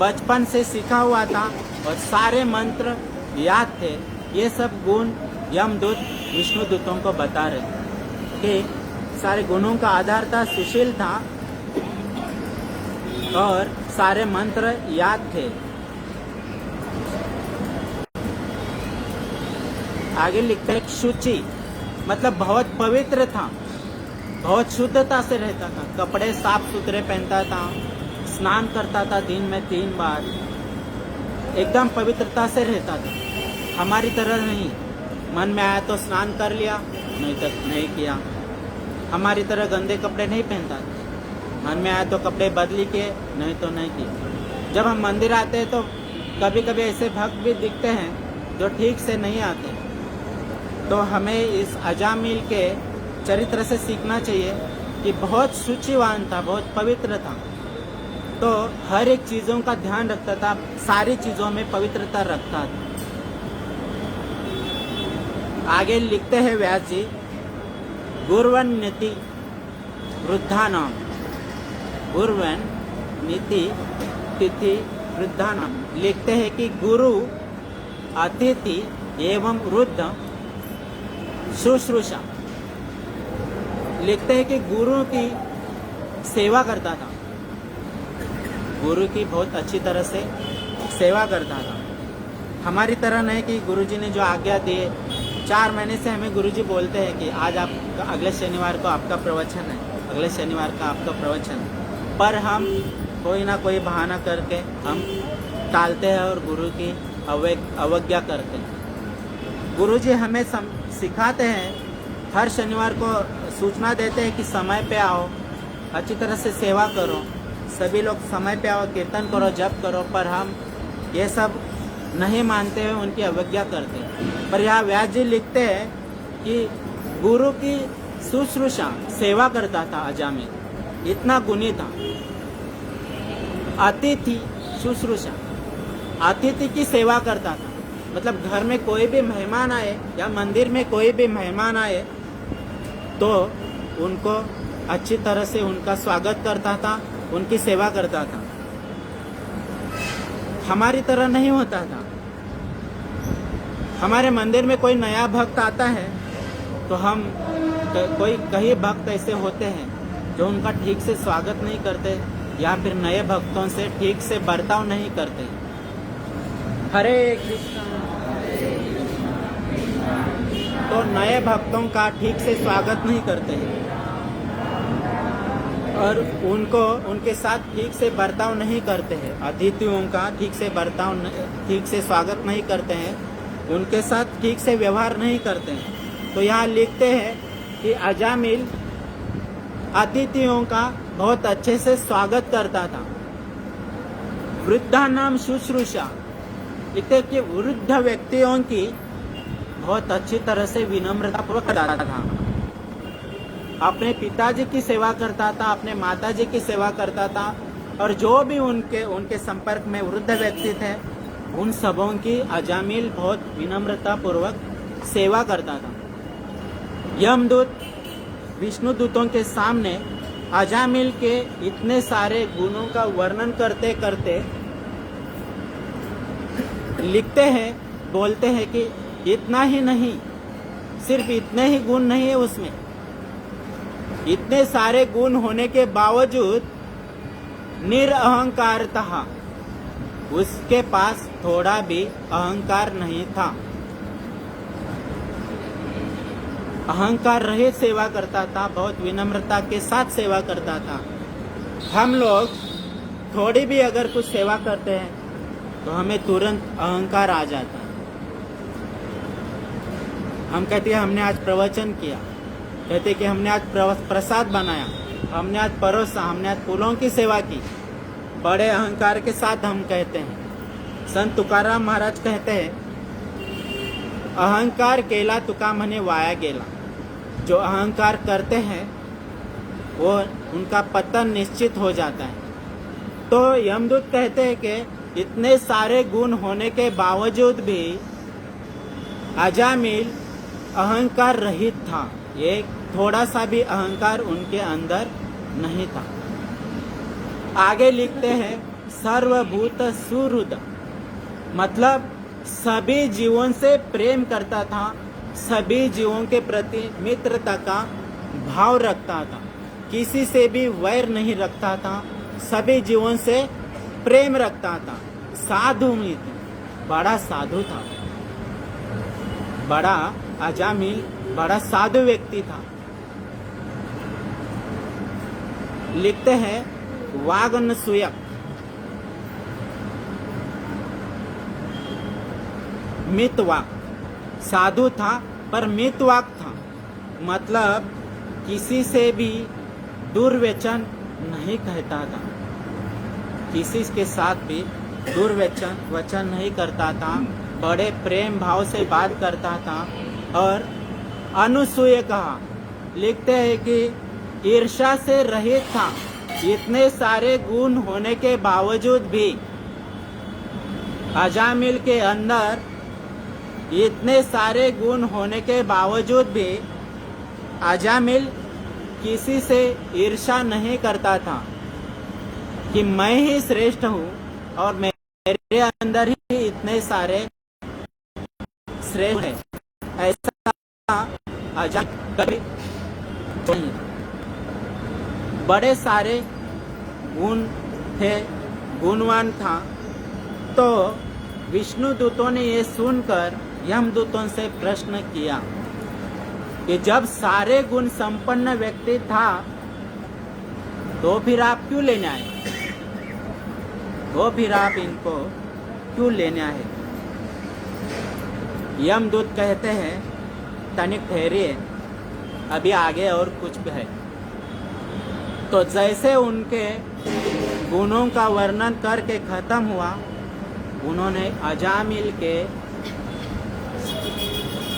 बचपन से सीखा हुआ था और सारे मंत्र याद थे। ये सब गुण यमदूत विष्णु दूतों को बता रहे कि सारे गुणों का आधार था, सुशील था और सारे मंत्र याद थे। आगे लिखते हैं शुचि, मतलब बहुत पवित्र था, बहुत शुद्धता से रहता था, कपड़े साफ सुथरे पहनता था, स्नान करता था दिन में 3 बार, एकदम पवित्रता से रहता था। हमारी तरह नहीं, मन में आया तो स्नान कर लिया, नहीं तो नहीं किया। हमारी तरह गंदे कपड़े नहीं पहनता था, मन में आया तो कपड़े बदली किए, नहीं तो नहीं किए। जब हम मंदिर आते हैं तो कभी कभी ऐसे भक्त भी दिखते हैं जो ठीक से नहीं आते, तो हमें इस अजामिल के चरित्र से सीखना चाहिए कि बहुत शुचिवान था, बहुत पवित्र था, तो हर एक चीज़ों का ध्यान रखता था, सारी चीज़ों में पवित्रता रखता था। आगे लिखते हैं व्यास जी, गुरुवन नीति वृद्धानाम, गुरुवन नीति तिथि वृद्धानाम। लिखते हैं कि गुरु, अतिथि एवं वृद्ध शुश्रूषा। लिखते हैं कि गुरु की सेवा करता था, गुरु की बहुत अच्छी तरह से सेवा करता था। हमारी तरह नहीं कि गुरुजी ने जो आज्ञा दी, 4 महीने से हमें गुरुजी बोलते हैं कि आज आप अगले शनिवार को आपका प्रवचन है, अगले शनिवार का आपका प्रवचन है, पर हम कोई ना कोई बहाना करके हम टालते हैं और गुरु की अवज्ञा करते हैं। गुरुजी हमें सिखाते हैं, हर शनिवार को सूचना देते हैं कि समय पे आओ, अच्छी तरह से सेवा करो, सभी लोग समय पे आओ, कीर्तन करो, जप करो, पर हम ये सब नहीं मानते हुए उनकी अवज्ञा करते हैं। पर यहाँ व्यास जी लिखते हैं कि गुरु की शुश्रूषा सेवा करता था अजामिल, इतना गुणी था। अतिथि शुश्रूषा, अतिथि की सेवा करता था, मतलब घर में कोई भी मेहमान आए या मंदिर में कोई भी मेहमान आए तो उनको अच्छी तरह से उनका स्वागत करता था, उनकी सेवा करता था। हमारी तरह नहीं होता था। हमारे मंदिर में कोई नया भक्त आता है तो हम कई भक्त ऐसे होते हैं जो उनका ठीक से स्वागत नहीं करते या फिर नए भक्तों से ठीक से बर्ताव नहीं करते। हरे कृष्णा। तो नए भक्तों का ठीक से स्वागत नहीं करते हैं और उनको उनके साथ ठीक से बर्ताव नहीं करते हैं। अतिथियों का ठीक से बर्ताव, ठीक से स्वागत नहीं करते हैं, उनके साथ ठीक से व्यवहार नहीं करते हैं। तो यहाँ लिखते हैं कि अजामिल अतिथियों का बहुत अच्छे से स्वागत करता था। वृद्धा नाम शुश्रूषा, लिखते हैं कि वृद्ध व्यक्तियों की बहुत अच्छी तरह से विनम्रता पूर्वक करता था। अपने पिताजी की सेवा करता था, अपने माताजी की सेवा करता था, और जो भी उनके संपर्क में वृद्ध व्यक्ति थे उन सबों की अजामिल बहुत विनम्रता पूर्वक सेवा करता था। यमदूत विष्णु दूतों के सामने अजामिल के इतने सारे गुणों का वर्णन करते करते लिखते हैं, बोलते हैं कि इतना ही नहीं, सिर्फ इतने ही गुण नहीं है उसमें, इतने सारे गुण होने के बावजूद निरअहंकारता, उसके पास थोड़ा भी अहंकार नहीं था। अहंकार रहित सेवा करता था, बहुत विनम्रता के साथ सेवा करता था। हम लोग थोड़ी भी अगर कुछ सेवा करते हैं तो हमें तुरंत अहंकार आ जाता है। हम कहते हैं हमने आज प्रवचन किया, कहते कि हमने आज प्रसाद बनाया, हमने आज परोसा, हमने आज फूलों की सेवा की, बड़े अहंकार के साथ हम कहते हैं। संत तुकाराम महाराज कहते हैं, अहंकार केला तुका मने वाया गेला। जो अहंकार करते हैं वो उनका पतन निश्चित हो जाता है। तो यमदूत कहते हैं कि इतने सारे गुण होने के बावजूद भी अजामिल अहंकार रहित था, एक थोड़ा सा भी अहंकार उनके अंदर नहीं था। आगे लिखते हैं सर्वभूत सुहृद, मतलब सभी जीवों से प्रेम करता था, सभी जीवों के प्रति मित्रता का भाव रखता था, किसी से भी वैर नहीं रखता था, सभी जीवों से प्रेम रखता था। साधु मित्र, बड़ा साधु था, बड़ा अजामिल बड़ा साधु व्यक्ति था। लिखते हैं वागनसूयक, मितवाक, साधु था पर मितवाक था, मतलब किसी से भी दुर्वचन नहीं कहता था, किसी के साथ भी दुर्वचन नहीं करता था, बड़े प्रेम भाव से बात करता था। और अनुसूय कहा, लिखते हैं कि ईर्ष्या से रहित था, इतने सारे गुण होने के बावजूद भी अजामिल के अंदर इतने सारे गुण होने के बावजूद भी अजामिल किसी से ईर्ष्या नहीं करता था कि मैं ही श्रेष्ठ हूँ और मेरे अंदर ही इतने सारे श्रेष्ठ है, ऐसा अजामिल कभी नहीं। बड़े सारे गुण थे, गुणवान था। तो विष्णु दूतों ने ये सुनकर यमदूतों से प्रश्न किया कि जब सारे गुण संपन्न व्यक्ति था तो फिर आप क्यों लेने आए, तो फिर आप इनको क्यों लेने आए। यमदूत कहते हैं तनिक ठहरिए, अभी आगे और कुछ है। तो जैसे उनके गुणों का वर्णन करके खत्म हुआ, उन्होंने अजामिल के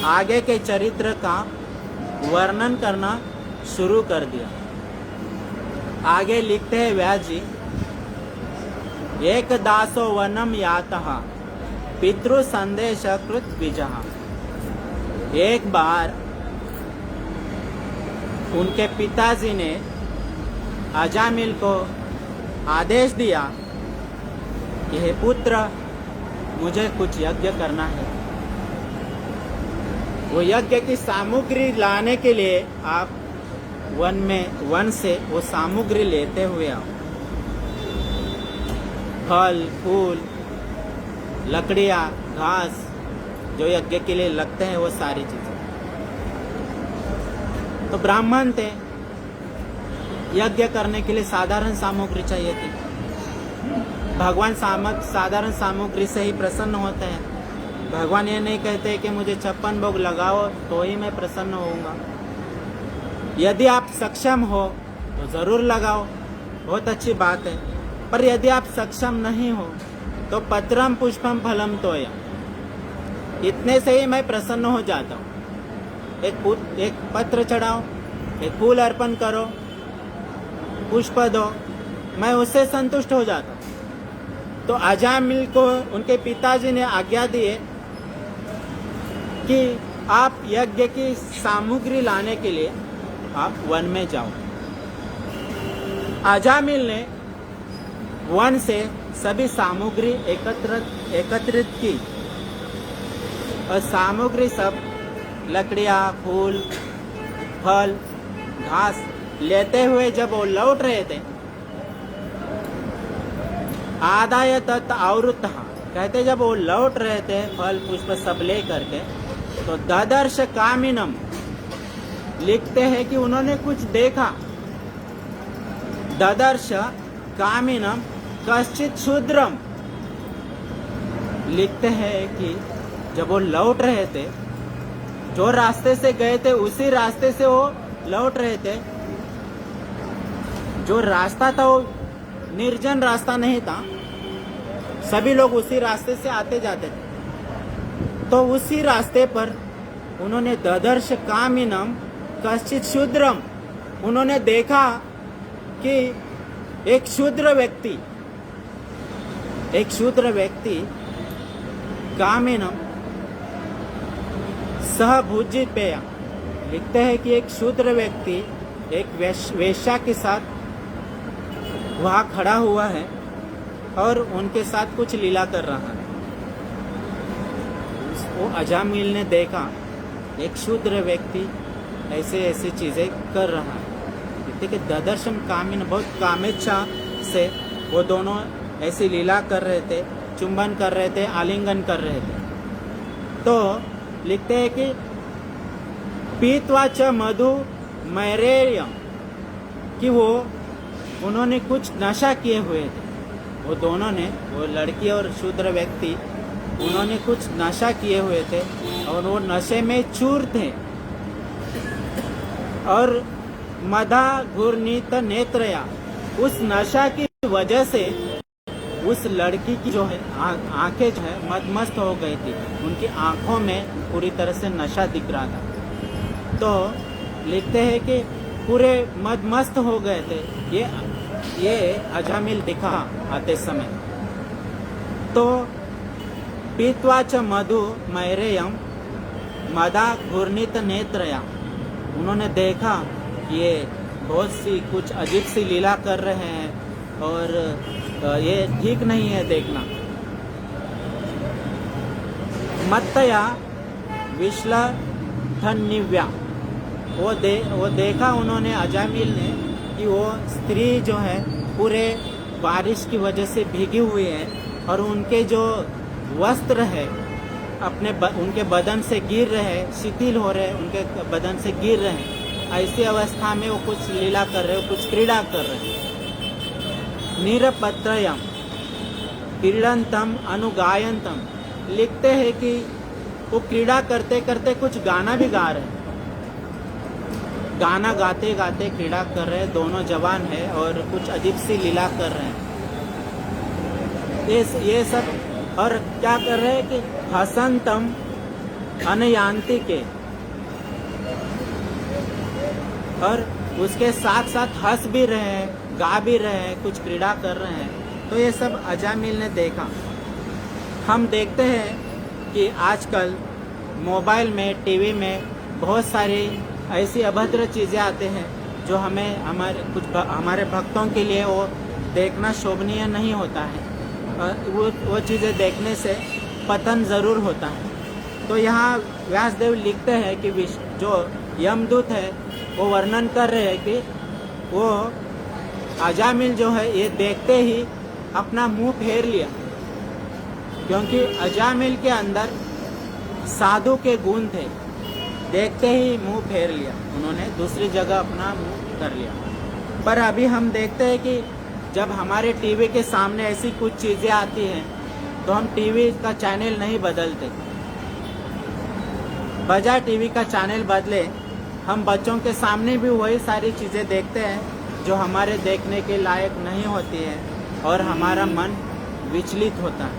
आगे के चरित्र का वर्णन करना शुरू कर दिया। आगे लिखते हैं व्यास जी, एक दासो वनम यातः पितृ संदेश कृत विजह। एक बार उनके पिताजी ने अजामिल को आदेश दिया कि हे पुत्र, मुझे कुछ यज्ञ करना है। वो यज्ञ की सामग्री लाने के लिए आप वन से वो सामग्री लेते हुए आओ। फल, फूल, लकड़ियाँ, घास जो यज्ञ के लिए लगते हैं, वो सारी चीजें। तो ब्राह्मण थे, यज्ञ करने के लिए साधारण सामग्री चाहिए थी। भगवान साधारण सामग्री से ही प्रसन्न होते हैं। भगवान ये नहीं कहते कि मुझे 56 भोग लगाओ तो ही मैं प्रसन्न होऊंगा। यदि आप सक्षम हो तो जरूर लगाओ, बहुत अच्छी बात है। पर यदि आप सक्षम नहीं हो तो पत्रम पुष्पम फलम तोयम, इतने से ही मैं प्रसन्न हो जाता हूँ। एक पत्र चढ़ाओ, एक फूल अर्पण करो, पुष्प दो, मैं उससे संतुष्ट हो जाता हूँ। तो अजामिल को उनके पिताजी ने आज्ञा दी कि आप यज्ञ की सामग्री लाने के लिए आप वन में जाओ। अजामिल ने वन से सभी सामग्री एकत्रित की और सामग्री सब लकड़ियाँ, फूल, फल, घास लेते हुए जब वो लौट रहे थे, आदाय तत् आवृत, कहते जब वो लौट रहे थे फल पुष्प सब ले करके, तो ददर्श कामिनम, लिखते हैं कि उन्होंने कुछ देखा। ददर्श कामिनम कश्चित शूद्रम, लिखते हैं कि जब वो लौट रहे थे, जो रास्ते से गए थे उसी रास्ते से वो लौट रहे थे। जो रास्ता था वो निर्जन रास्ता नहीं था, सभी लोग उसी रास्ते से आते जाते थे। तो उसी रास्ते पर उन्होंने ददर्श कामिनम कश्चित शूद्रम, उन्होंने देखा कि एक शूद्र व्यक्ति कामिनम सहभुजित पेय, लिखते हैं कि एक शूद्र व्यक्ति एक वेश्या के साथ वहाँ खड़ा हुआ है और उनके साथ कुछ लीला कर रहा है। वो अजामिल ने देखा एक शूद्र व्यक्ति ऐसे चीजें कर रहा है। कहते कि ददर्शम कामिन, बहुत कामेच्छा से वो दोनों ऐसी लीला कर रहे थे, चुंबन कर रहे थे, आलिंगन कर रहे थे। तो लिखते हैं कि पीत्वा च मधु मैरेयम, कि वो उन्होंने कुछ नशा किए हुए थे। वो दोनों ने, वो लड़की और शूद्र व्यक्ति, उन्होंने कुछ नशा किए हुए थे और वो नशे में चूर थे। और मदा घूर्णित नेत्रया, उस नशा की वजह से उस लड़की की जो है आंखें जो है मदमस्त हो गई थी, उनकी आंखों में पूरी तरह से नशा दिख रहा था। तो लिखते हैं कि पूरे मदमस्त हो गए थे ये अजामिल दिखा आते समय। तो पीत्वा च मधु मैरेयम मदा घूर्णित नेत्रया, उन्होंने देखा ये बहुत सी कुछ अजीब सी लीला कर रहे हैं और ये ठीक नहीं है देखना। मत्तया विश्लथन्निव्या, वो देखा उन्होंने, अजामिल ने, कि वो स्त्री जो है पूरे बारिश की वजह से भीगी हुई है और उनके जो वस्त्र है उनके बदन से गिर रहे, शिथिल हो रहे, उनके बदन से गिर रहे। ऐसी अवस्था में वो कुछ लीला कर रहे, कुछ क्रीड़ा कर रहे। निरपत्रयम क्रीडंतम अनुगायंतम, लिखते हैं कि वो क्रीड़ा करते करते कुछ गाना भी गा रहे। गाना गाते गाते क्रीड़ा कर रहे हैं, दोनों जवान है और कुछ अजीब सी लीला कर रहे हैं। ये सब और क्या कर रहे हैं कि हसंतम अनयांति के, और उसके साथ साथ हंस भी रहे हैं, गा भी रहे हैं, कुछ क्रीड़ा कर रहे हैं। तो ये सब अजामिल ने देखा। हम देखते हैं कि आजकल मोबाइल में, टीवी में बहुत सारी ऐसी अभद्र चीज़ें आते हैं जो हमें हमारे भक्तों के लिए वो देखना शोभनीय नहीं होता है। वो चीज़ें देखने से पतन ज़रूर होता है। तो यहाँ व्यासदेव लिखते हैं कि जो यमदूत है वो वर्णन कर रहे हैं कि वो अजामिल जो है ये देखते ही अपना मुंह फेर लिया, क्योंकि अजामिल के अंदर साधु के गुण थे। देखते ही मुंह फेर लिया उन्होंने, दूसरी जगह अपना मुंह कर लिया। पर अभी हम देखते हैं कि जब हमारे टीवी के सामने ऐसी कुछ चीज़ें आती हैं तो हम टीवी का चैनल नहीं बदलते, बजाय टीवी का चैनल बदले हम बच्चों के सामने भी वही सारी चीज़ें देखते हैं जो हमारे देखने के लायक नहीं होती है और हमारा मन विचलित होता है।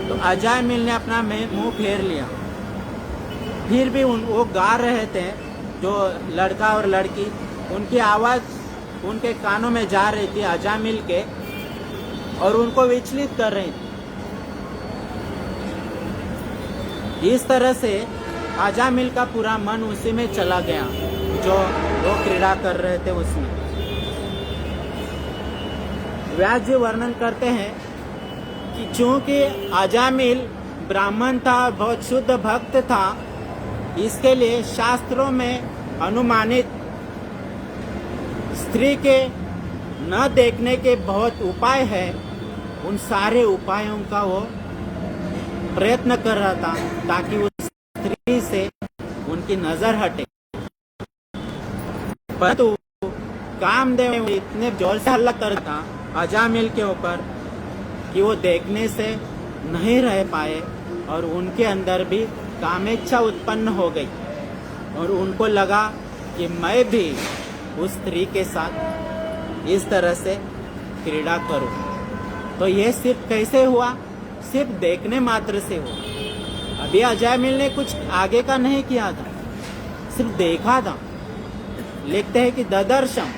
तो अजामिल ने अपना मुंह फेर लिया। फिर भी वो गा रहे थे, जो लड़का और लड़की, उनकी आवाज़ उनके कानों में जा रही थी अजामिल के, और उनको विचलित कर रही थी। इस तरह से अजामिल का पूरा मन उसी में चला गया जो वो क्रीड़ा कर रहे थे उसमें। व्यास जी वर्णन करते हैं कि चूंकि अजामिल ब्राह्मण था, बहुत शुद्ध भक्त था, इसके लिए शास्त्रों में अनुमानित स्त्री के न देखने के बहुत उपाय है। उन सारे उपायों का वो प्रयत्न कर रहा था ताकि उस स्त्री से उनकी नजर हटे। परंतु कामदेव इतने जोर से हल्ला करता अजामिल के ऊपर कि वो देखने से नहीं रह पाए और उनके अंदर भी कामेच्छा उत्पन्न हो गई और उनको लगा कि मैं भी उस स्त्री के साथ इस तरह से क्रीड़ा करूं। तो ये सिर्फ कैसे हुआ? सिर्फ देखने मात्र से हुआ। अभी अजामिल ने कुछ आगे का नहीं किया था, सिर्फ देखा था। लिखते हैं कि ददर्शम,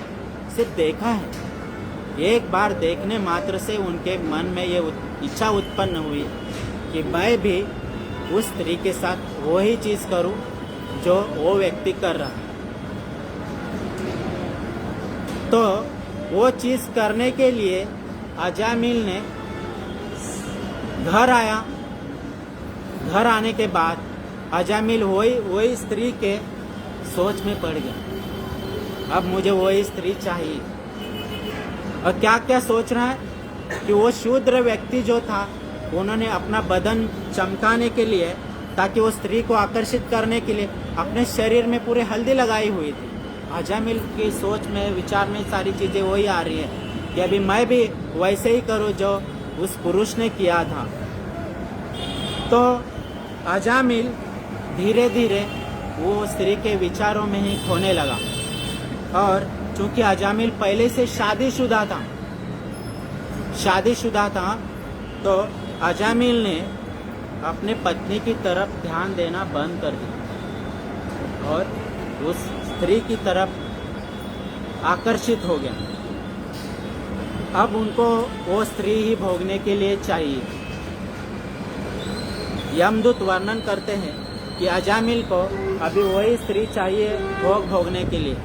सिर्फ देखा है। एक बार देखने मात्र से उनके मन में ये इच्छा उत्पन्न हुई कि मैं भी उस स्त्री के साथ वही चीज करूं जो वो व्यक्ति कर रहा है। तो वो चीज करने के लिए अजामिल ने घर आया। घर आने के बाद अजामिल वही स्त्री के सोच में पड़ गया। अब मुझे वही स्त्री चाहिए। और क्या क्या सोच रहा है कि वो शूद्र व्यक्ति जो था, उन्होंने अपना बदन चमकाने के लिए, ताकि वो स्त्री को आकर्षित करने के लिए अपने शरीर में पूरे हल्दी लगाई हुई थी। अजामिल की सोच में, विचार में सारी चीजें वही आ रही है कि अभी मैं भी वैसे ही करूं जो उस पुरुष ने किया था। तो अजामिल धीरे धीरे वो स्त्री के विचारों में ही खोने लगा। और चूंकि अजामिल पहले से शादीशुदा था, तो अजामिल ने अपने पत्नी की तरफ ध्यान देना बंद कर दिया और उस स्त्री की तरफ आकर्षित हो गया। अब उनको वो स्त्री ही भोगने के लिए चाहिए। यमदूत वर्णन करते हैं कि अजामिल को अभी वही स्त्री चाहिए भोगने के लिए,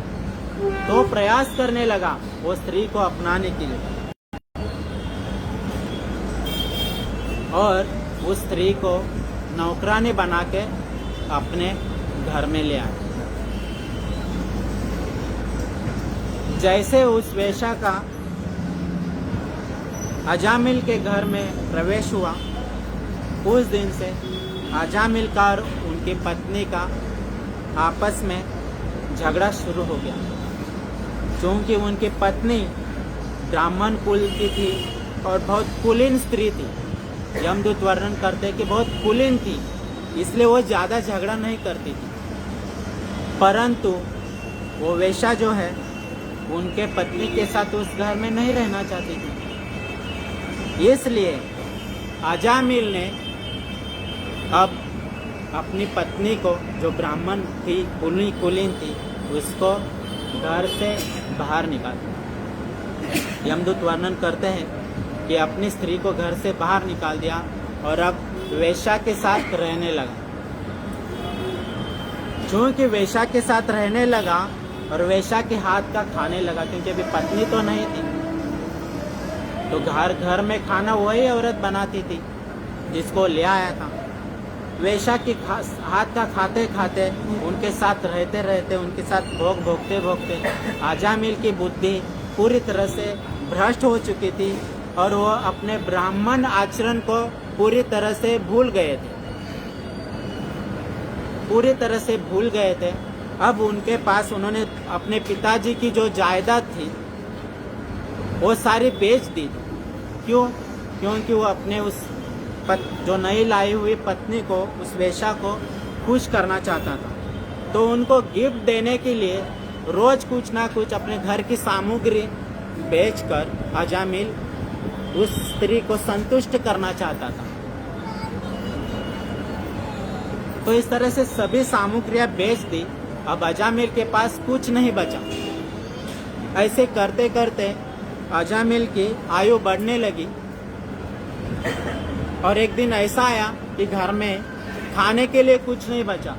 तो प्रयास करने लगा वो स्त्री को अपनाने के लिए और उस स्त्री को नौकरानी बना के अपने घर में ले आए। जैसे उस वेश्या का अजामिल के घर में प्रवेश हुआ, उस दिन से अजामिल का और उनकी पत्नी का आपस में झगड़ा शुरू हो गया। क्योंकि उनकी पत्नी ब्राह्मण कुल की थी और बहुत कुलीन स्त्री थी। यमदूत वर्णन करते कि बहुत कुलीन थी, इसलिए वो ज़्यादा झगड़ा नहीं करती थी। परंतु वो वेश्या जो है उनके पत्नी के साथ उस घर में नहीं रहना चाहती थी। इसलिए अजामिल ने अब अपनी पत्नी को, जो ब्राह्मण थी, कुलीन थी, उसको घर से बाहर निकाल दिया। यमदूत वर्णन करते हैं कि अपनी स्त्री को घर से बाहर निकाल दिया और अब वेश्या के साथ रहने लगा। चूंकि वेश्या के साथ रहने लगा और वेश्या के हाथ का खाने लगा, क्योंकि अभी पत्नी तो नहीं थी, तो घर में खाना वही औरत बनाती थी जिसको ले आया था। वेश्या की हाथ का खाते खाते, उनके साथ रहते रहते, उनके साथ भोगते भोगते अजामिल की बुद्धि पूरी तरह से भ्रष्ट हो चुकी थी और वो अपने ब्राह्मण आचरण को पूरी तरह से भूल गए थे, पूरी तरह से भूल गए थे। अब उनके पास उन्होंने अपने पिताजी की जो जायदाद थी वो सारी बेच दी। क्यों? क्योंकि वो अपने उस जो नई लाई हुई पत्नी को, उस वेश्या को खुश करना चाहता था। तो उनको गिफ्ट देने के लिए रोज कुछ ना कुछ अपने घर की सामग्री बेचकर अजामिल उस स्त्री को संतुष्ट करना चाहता था। तो इस तरह से सभी सामग्रियां बेच दी। अब अजामिल के पास कुछ नहीं बचा। ऐसे करते करते अजामिल की आयु बढ़ने लगी और एक दिन ऐसा आया कि घर में खाने के लिए कुछ नहीं बचा।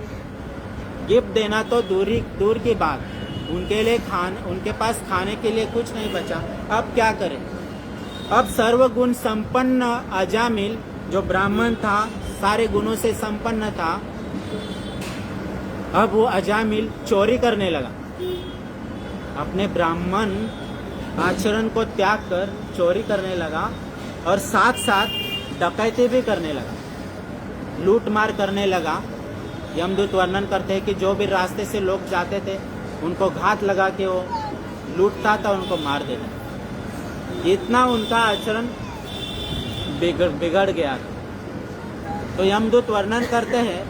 गिफ्ट देना तो दूर की बात, उनके पास खाने के लिए कुछ नहीं बचा। अब क्या करें? अब सर्वगुण संपन्न अजामिल, जो ब्राह्मण था, सारे गुणों से संपन्न था, अब वो अजामिल चोरी करने लगा। अपने ब्राह्मण आचरण को त्याग कर चोरी करने लगा और साथ साथ डकैती भी करने लगा, लूट मार करने लगा। यमदूत वर्णन करते हैं कि जो भी रास्ते से लोग जाते थे उनको घात लगा के वो लूटता था, उनको मार देता। इतना उनका आचरण बिगड़ गया था। तो यमदूत वर्णन करते हैं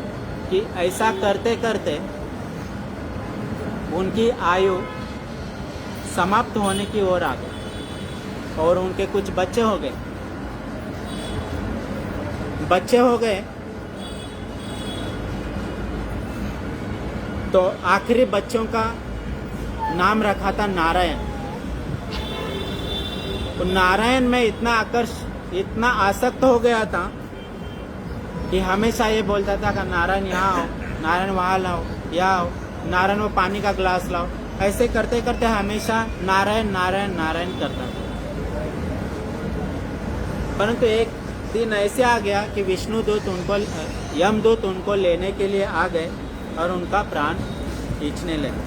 कि ऐसा करते करते उनकी आयु समाप्त होने की ओर आ गई और उनके कुछ बच्चे हो गए। तो आखिरी बच्चों का नाम रखा था नारायण। तो नारायण में इतना आसक्त हो गया था कि हमेशा ये बोलता था कि नारायण यहाँ आओ, नारायण वहाँ लाओ, यहाँ आओ, नारायण वो पानी का गिलास लाओ। ऐसे करते करते हमेशा नारायण नारायण नारायण करता था। परंतु एक दिन ऐसे आ गया कि यमदूत उनको लेने के लिए आ गए और उनका प्राण खींचने लगे।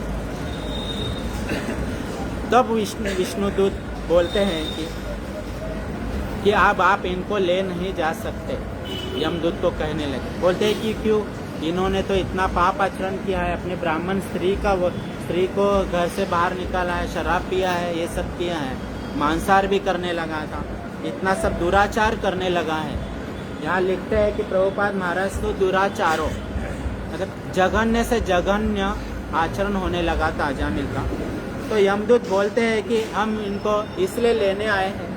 तब विष्णुदूत बोलते हैं कि अब आप इनको ले नहीं जा सकते। यमदूत को कहने लगे, बोलते हैं कि क्यों? इन्होंने तो इतना पाप आचरण किया है, अपने ब्राह्मण स्त्री को घर से बाहर निकाला है, शराब पिया है, ये सब किया है, मांसाहार भी करने लगा था, इतना सब दुराचार करने लगा है। यहाँ लिखते हैं कि प्रभुपाद महाराज तो दुराचारों, मतलब जघन्य से जघन्य आचरण होने लगा था अजामिल का। तो यमदूत बोलते हैं कि हम इनको इसलिए लेने आए हैं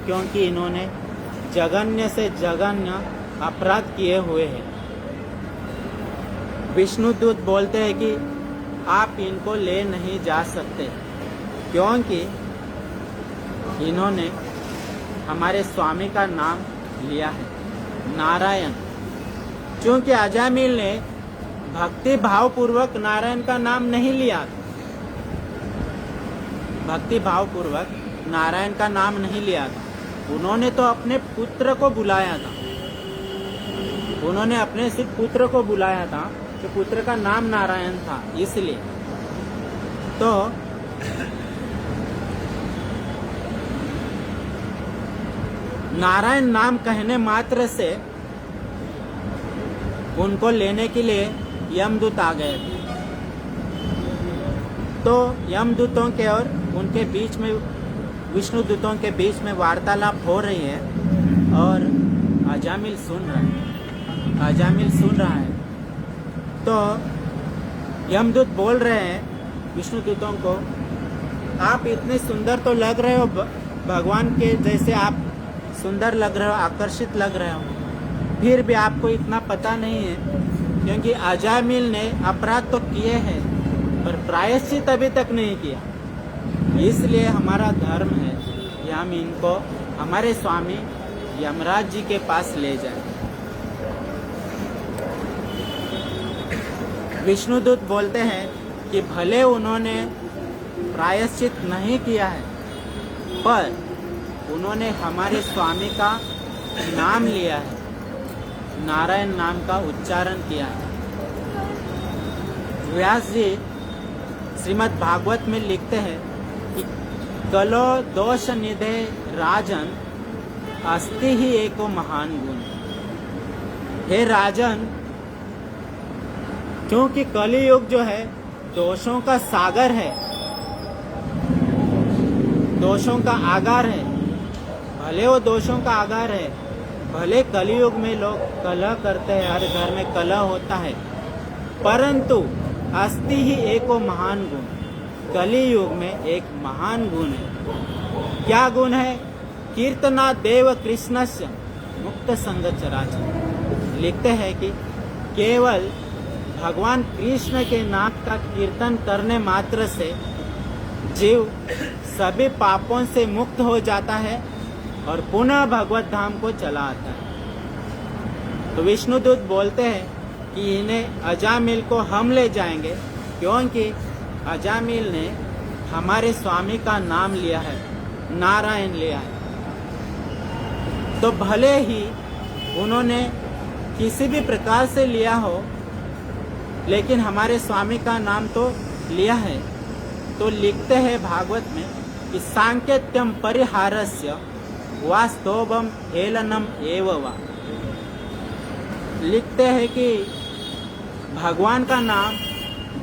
क्योंकि इन्होंने जघन्य से जघन्य अपराध किए हुए हैं। विष्णुदूत बोलते हैं कि आप इनको ले नहीं जा सकते क्योंकि इन्होंने हमारे स्वामी का नाम लिया है, नारायण। क्योंकि अजामिल ने भक्ति भाव पूर्वक नारायण का नाम नहीं लिया, भक्ति भाव पूर्वक नारायण का नाम नहीं लिया था। उन्होंने तो अपने पुत्र को बुलाया था, उन्होंने अपने सिर्फ पुत्र को बुलाया था कि पुत्र का नाम नारायण था। इसलिए तो नारायण नाम कहने मात्र से उनको लेने के लिए यमदूत आ गए थे। तो यमदूतों के और उनके बीच में, विष्णु दूतों के बीच में वार्तालाप हो रही है और अजामिल सुन रहा है। तो यमदूत बोल रहे हैं विष्णु दूतों को, आप इतने सुंदर तो लग रहे हो, भगवान के जैसे आप सुंदर लग रहे हो, आकर्षित लग रहे हो, फिर भी आपको इतना पता नहीं है, क्योंकि अजामिल ने अपराध तो किए हैं पर प्रायश्चित अभी तक नहीं किया। इसलिए हमारा धर्म है कि हम इनको हमारे स्वामी यमराज जी के पास ले जाएं। विष्णुदूत बोलते हैं कि भले उन्होंने प्रायश्चित नहीं किया है, पर उन्होंने हमारे स्वामी का नाम लिया है, नारायण नाम का उच्चारण किया है। व्यास जी श्रीमद् भागवत में लिखते हैं कि कलो दोष निधे राजन अस्ति ही एको महान गुण। हे राजन, क्योंकि कलियुग जो है दोषों का सागर है, दोषों का आगार है। भले वो दोषों का आगार है, भले कलियुग में लोग कलह करते हैं, हर घर में कलह होता है, परंतु अस्ति ही एको महान गुण। कलियुग में एक महान गुण है। क्या गुण है? कीर्तना देव कृष्णस्य मुक्त संग चराचर। लिखते हैं कि केवल भगवान कृष्ण के नाम का कीर्तन करने मात्र से जीव सभी पापों से मुक्त हो जाता है और पुनः भगवत धाम को चला आता है। तो विष्णुदूत बोलते हैं कि इन्हें अजामिल को हम ले जाएंगे, क्योंकि अजामिल ने हमारे स्वामी का नाम लिया है, नारायण लिया है। तो भले ही उन्होंने किसी भी प्रकार से लिया हो, लेकिन हमारे स्वामी का नाम तो लिया है। तो लिखते हैं भागवत में कि सांकेत्यम परिहारस्य वास्तवम हेलनम एव वा। लिखते हैं कि भगवान का नाम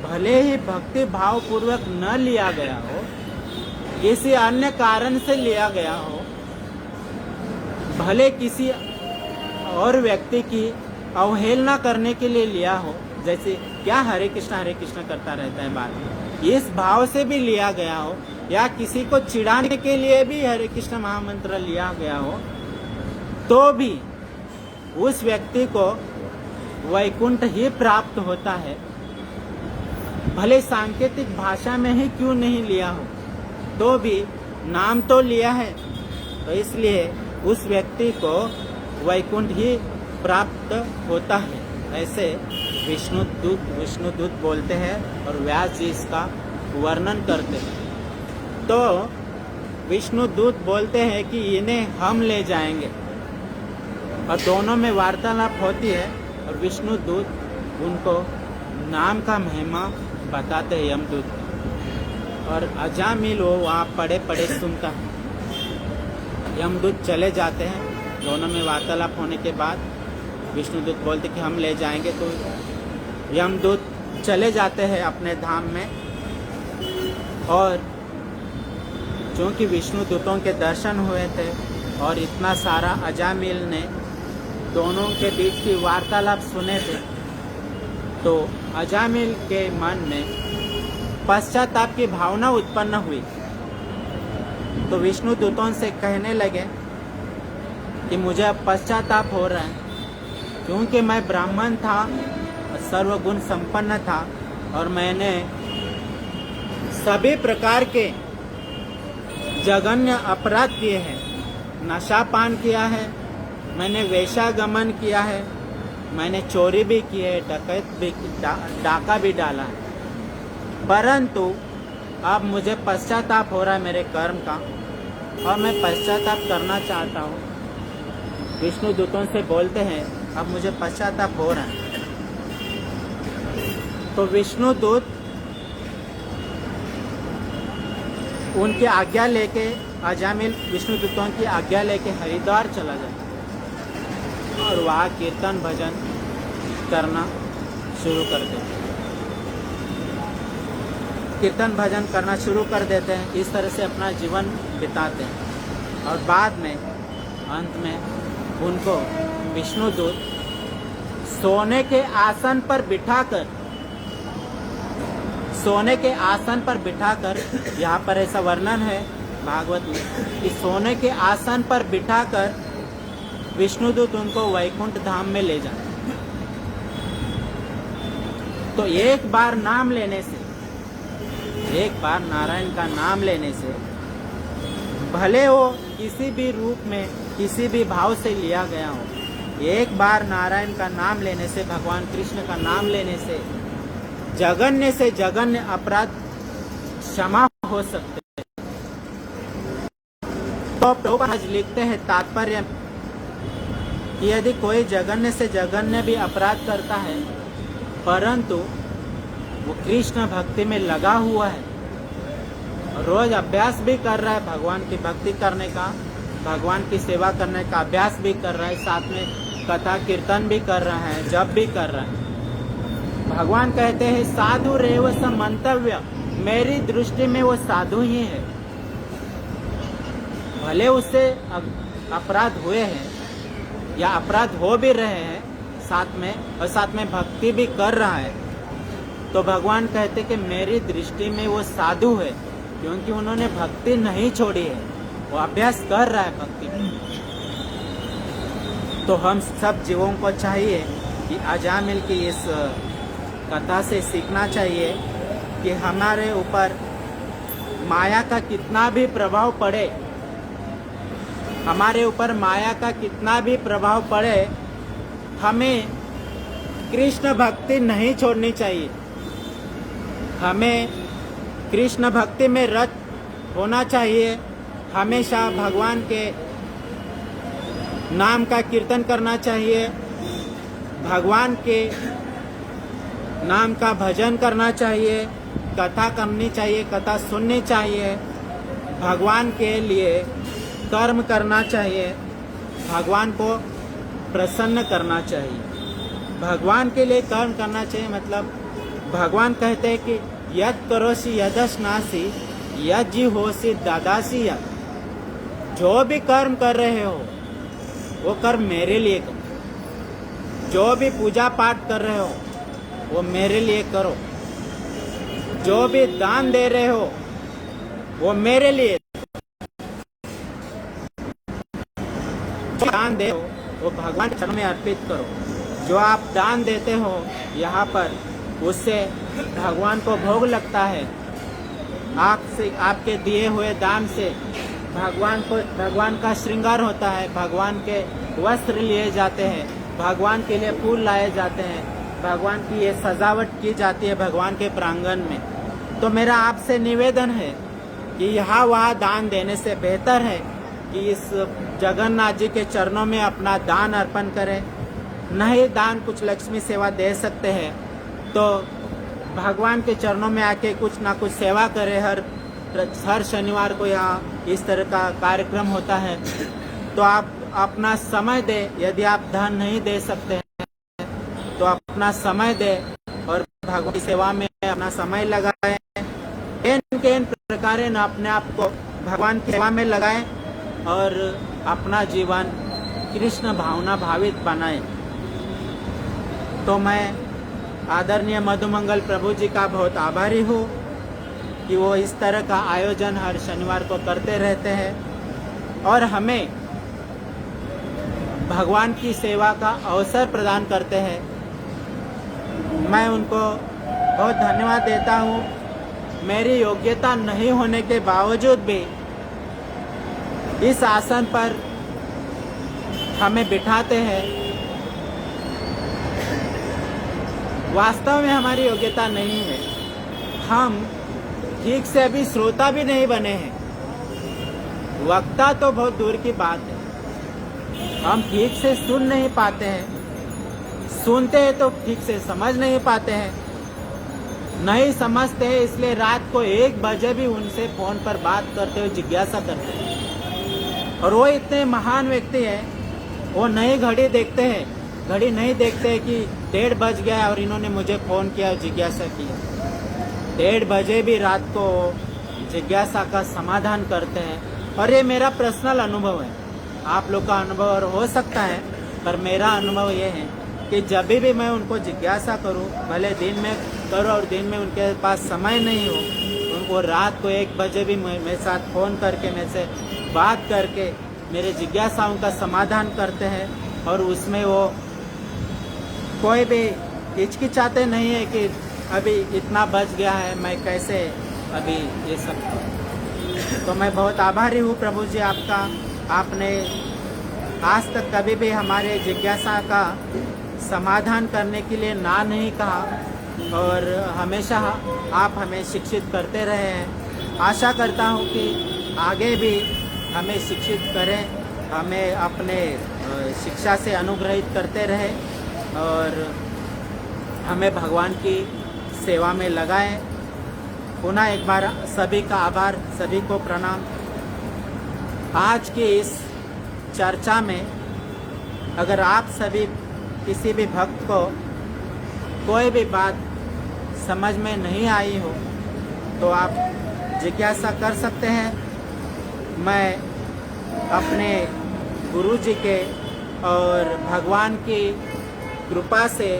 भले ही भक्ति भाव पूर्वक न लिया गया हो, किसी अन्य कारण से लिया गया हो, भले किसी और व्यक्ति की अवहेलना करने के लिए लिया हो, जैसे क्या हरे कृष्णा करता रहता है बार, इस भाव से भी लिया गया हो, या किसी को चिढ़ाने के लिए भी हरे कृष्ण महामंत्र लिया गया हो, तो भी उस व्यक्ति को वैकुंठ ही प्राप्त होता है। भले सांकेतिक भाषा में ही क्यों नहीं लिया हो, तो भी नाम तो लिया है, तो इसलिए उस व्यक्ति को वैकुंठ ही प्राप्त होता है। ऐसे विष्णुदूत बोलते हैं और व्यास जी इसका वर्णन करते हैं। तो विष्णुदूत बोलते हैं कि इन्हें हम ले जाएंगे, और दोनों में वार्तालाप होती है और विष्णुदूत उनको नाम का महिमा बताते हैं यमदूत, और अजामिल वो वहाँ पड़े पड़े सुनता है। यमदूत चले जाते हैं। दोनों में वार्तालाप होने के बाद विष्णुदूत बोलते कि हम ले जाएंगे, तो यमदूत चले जाते हैं अपने धाम में। और चूँकि विष्णुदूतों के दर्शन हुए थे और इतना सारा अजामिल ने दोनों के बीच की वार्तालाप सुने थे, तो अजामिल के मन में पश्चाताप की भावना उत्पन्न हुई। तो विष्णुदूतों से कहने लगे कि मुझे अब पश्चाताप हो रहा है, क्योंकि मैं ब्राह्मण था, सर्वगुण संपन्न था, और मैंने सभी प्रकार के जघन्य अपराध किए हैं। नशापान किया है, मैंने वेश्यागमन किया है, मैंने चोरी भी की है, डकैत भी, डाका भी डाला है, परंतु अब मुझे पश्चाताप हो रहा है मेरे कर्म का, और मैं पश्चाताप करना चाहता हूँ। विष्णुदूतों से बोलते हैं अब मुझे पश्चाताप हो रहा है। तो विष्णुदूत उनकी आज्ञा लेके, अजामिल विष्णुदूतों की आज्ञा लेके हरिद्वार चला जाता और वहाँ कीर्तन भजन करना शुरू कर देते। कीर्तन भजन करना शुरू कर देते हैं, इस तरह से अपना जीवन बिताते हैं। और बाद में अंत में उनको विष्णुदूत सोने के आसन पर बिठाकर सोने के आसन पर बिठाकर, यहाँ पर ऐसा वर्णन है भागवत में कि सोने के आसन पर बिठाकर विष्णुदूत उनको वैकुंठ धाम में ले जाए। तो एक बार नाम लेने से, एक बार नारायण का नाम लेने से, भले वो किसी भी रूप में किसी भी भाव से लिया गया हो, एक बार नारायण का नाम लेने से, भगवान कृष्ण का नाम लेने से जघन्य अपराध क्षमा हो सकते हैं। तो प्रभुपाद लिखते हैं तात्पर्य कि यदि कोई जघन्य से जघन्य भी अपराध करता है परंतु वो कृष्ण भक्ति में लगा हुआ है, रोज अभ्यास भी कर रहा है भगवान की भक्ति करने का, भगवान की सेवा करने का अभ्यास भी कर रहा है, साथ में कथा कीर्तन भी कर रहा है, जप भी कर रहा है। भगवान कहते हैं साधु रेव स मंतव्य, मेरी दृष्टि में वो साधु ही है। भले उससे अपराध हुए हैं या अपराध हो भी रहे हैं साथ में, और साथ में भक्ति भी कर रहा है, तो भगवान कहते कि मेरी दृष्टि में वो साधु है, क्योंकि उन्होंने भक्ति नहीं छोड़ी है, वो अभ्यास कर रहा है भक्ति में। तो हम सब जीवों को चाहिए कि अजामिल की इस कथा से सीखना चाहिए कि हमारे ऊपर माया का कितना भी प्रभाव पड़े, हमारे ऊपर माया का कितना भी प्रभाव पड़े, हमें कृष्ण भक्ति नहीं छोड़नी चाहिए। हमें कृष्ण भक्ति में रत होना चाहिए, हमेशा भगवान के नाम का कीर्तन करना चाहिए, भगवान के नाम का भजन करना चाहिए, कथा करनी चाहिए, कथा सुननी चाहिए, भगवान के लिए कर्म करना चाहिए, भगवान को प्रसन्न करना चाहिए। भगवान के लिए कर्म करना चाहिए मतलब भगवान कहते हैं कि यद करोसी यदश्नासी यद जी होसी दादासी यद, जो भी कर्म कर रहे हो वो कर्म मेरे लिए करो, जो भी पूजा पाठ कर रहे हो वो मेरे लिए करो, जो भी दान दे रहे हो वो मेरे लिए, जो दान दे हो वो भगवान के चरणों में अर्पित करो। जो आप दान देते हो यहाँ पर उससे भगवान को भोग लगता है, आपसे आपके दिए हुए दान से भगवान का श्रृंगार होता है, भगवान के वस्त्र लिए जाते हैं, भगवान के लिए फूल लाए जाते हैं, भगवान की ये सजावट की जाती है भगवान के प्रांगण में। तो मेरा आपसे निवेदन है कि यहाँ वहाँ दान देने से बेहतर है कि इस जगन्नाथ जी के चरणों में अपना दान अर्पण करें। नहीं दान कुछ लक्ष्मी सेवा दे सकते हैं तो भगवान के चरणों में आके कुछ ना कुछ सेवा करें। हर शनिवार को यहाँ इस तरह का कार्यक्रम होता है, तो आप अपना समय दें। यदि आप धन नहीं दे सकते हैं तो अपना समय दें और भगवान की सेवा में अपना समय लगाएं। इन प्रकार अपने आप को भगवान की सेवा में लगाएं और अपना जीवन कृष्ण भावना भावित बनाएं। तो मैं आदरणीय मधुमंगल प्रभु जी का बहुत आभारी हूँ कि वो इस तरह का आयोजन हर शनिवार को करते रहते हैं और हमें भगवान की सेवा का अवसर प्रदान करते हैं। मैं उनको बहुत धन्यवाद देता हूँ। मेरी योग्यता नहीं होने के बावजूद भी इस आसन पर हमें बिठाते हैं। वास्तव में हमारी योग्यता नहीं है, हम ठीक से अभी श्रोता भी नहीं बने हैं, वक्ता तो बहुत दूर की बात है। हम ठीक से सुन नहीं पाते हैं, सुनते हैं तो ठीक से समझ नहीं पाते हैं, नहीं समझते हैं इसलिए रात को 1 बजे भी उनसे फोन पर बात करते हुए जिज्ञासा करते हैं। और वो इतने महान व्यक्ति हैं, वो नई घड़ी देखते हैं, घड़ी नहीं देखते हैं कि 1:30 बज गया और इन्होंने मुझे फोन किया और जिज्ञासा की। 1:30 बजे भी रात को जिज्ञासा का समाधान करते हैं। और ये मेरा पर्सनल अनुभव है, आप लोग का अनुभव और हो सकता है, पर मेरा अनुभव ये है कि जब भी मैं उनको जिज्ञासा करूं, भले दिन में करूं और दिन में उनके पास समय नहीं हो, उनको रात को 1 बजे भी मेरे साथ फ़ोन करके मेरे से बात करके मेरे जिज्ञासाओं का समाधान करते हैं। और उसमें वो कोई भी हिचकिचाते नहीं है कि अभी इतना बच गया है, मैं कैसे अभी ये सब। तो मैं बहुत आभारी हूँ प्रभु जी आपका। आपने आज तक कभी भी हमारे जिज्ञासा का समाधान करने के लिए ना नहीं कहा और हमेशा आप हमें शिक्षित करते रहे हैं। आशा करता हूँ कि आगे भी हमें शिक्षित करें, हमें अपने शिक्षा से अनुग्रहित करते रहे और हमें भगवान की सेवा में लगाएं। पुनः एक बार सभी का आभार, सभी को प्रणाम। आज की इस चर्चा में अगर आप सभी किसी भी भक्त को कोई भी बात समझ में नहीं आई हो तो आप जिज्ञासा कर सकते हैं। मैं अपने गुरु जी के और भगवान की कृपा से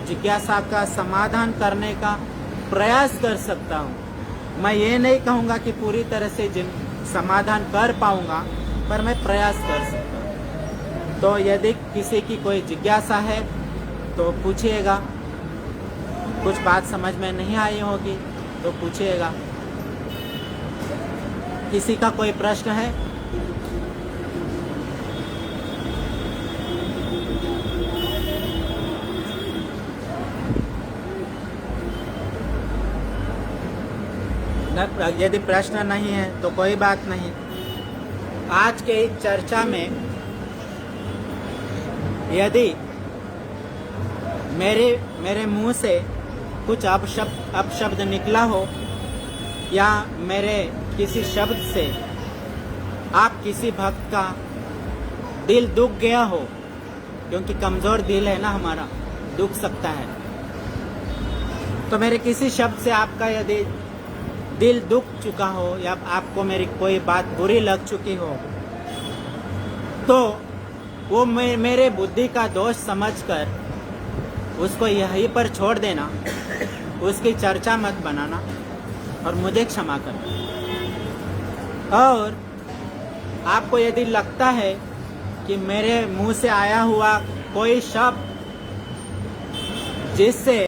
जिज्ञासा का समाधान करने का प्रयास कर सकता हूँ। मैं ये नहीं कहूँगा कि पूरी तरह से समाधान कर पाऊँगा, पर मैं प्रयास कर सकता हूँ। तो यदि किसी की कोई जिज्ञासा है तो पूछिएगा, कुछ बात समझ में नहीं आई होगी तो पूछिएगा। किसी का कोई प्रश्न है? यदि प्रश्न नहीं है तो कोई बात नहीं। आज के इस चर्चा में यदि मेरे मुंह से कुछ अपशब्द निकला हो या मेरे किसी शब्द से आप किसी भक्त का दिल दुख गया हो, क्योंकि कमज़ोर दिल है ना हमारा, दुख सकता है, तो मेरे किसी शब्द से आपका यदि दिल दुख चुका हो या आपको मेरी कोई बात बुरी लग चुकी हो तो वो मेरे बुद्धि का दोष समझकर उसको यहीं पर छोड़ देना, उसकी चर्चा मत बनाना और मुझे क्षमा करना। और आपको यदि लगता है कि मेरे मुंह से आया हुआ कोई शब्द जिससे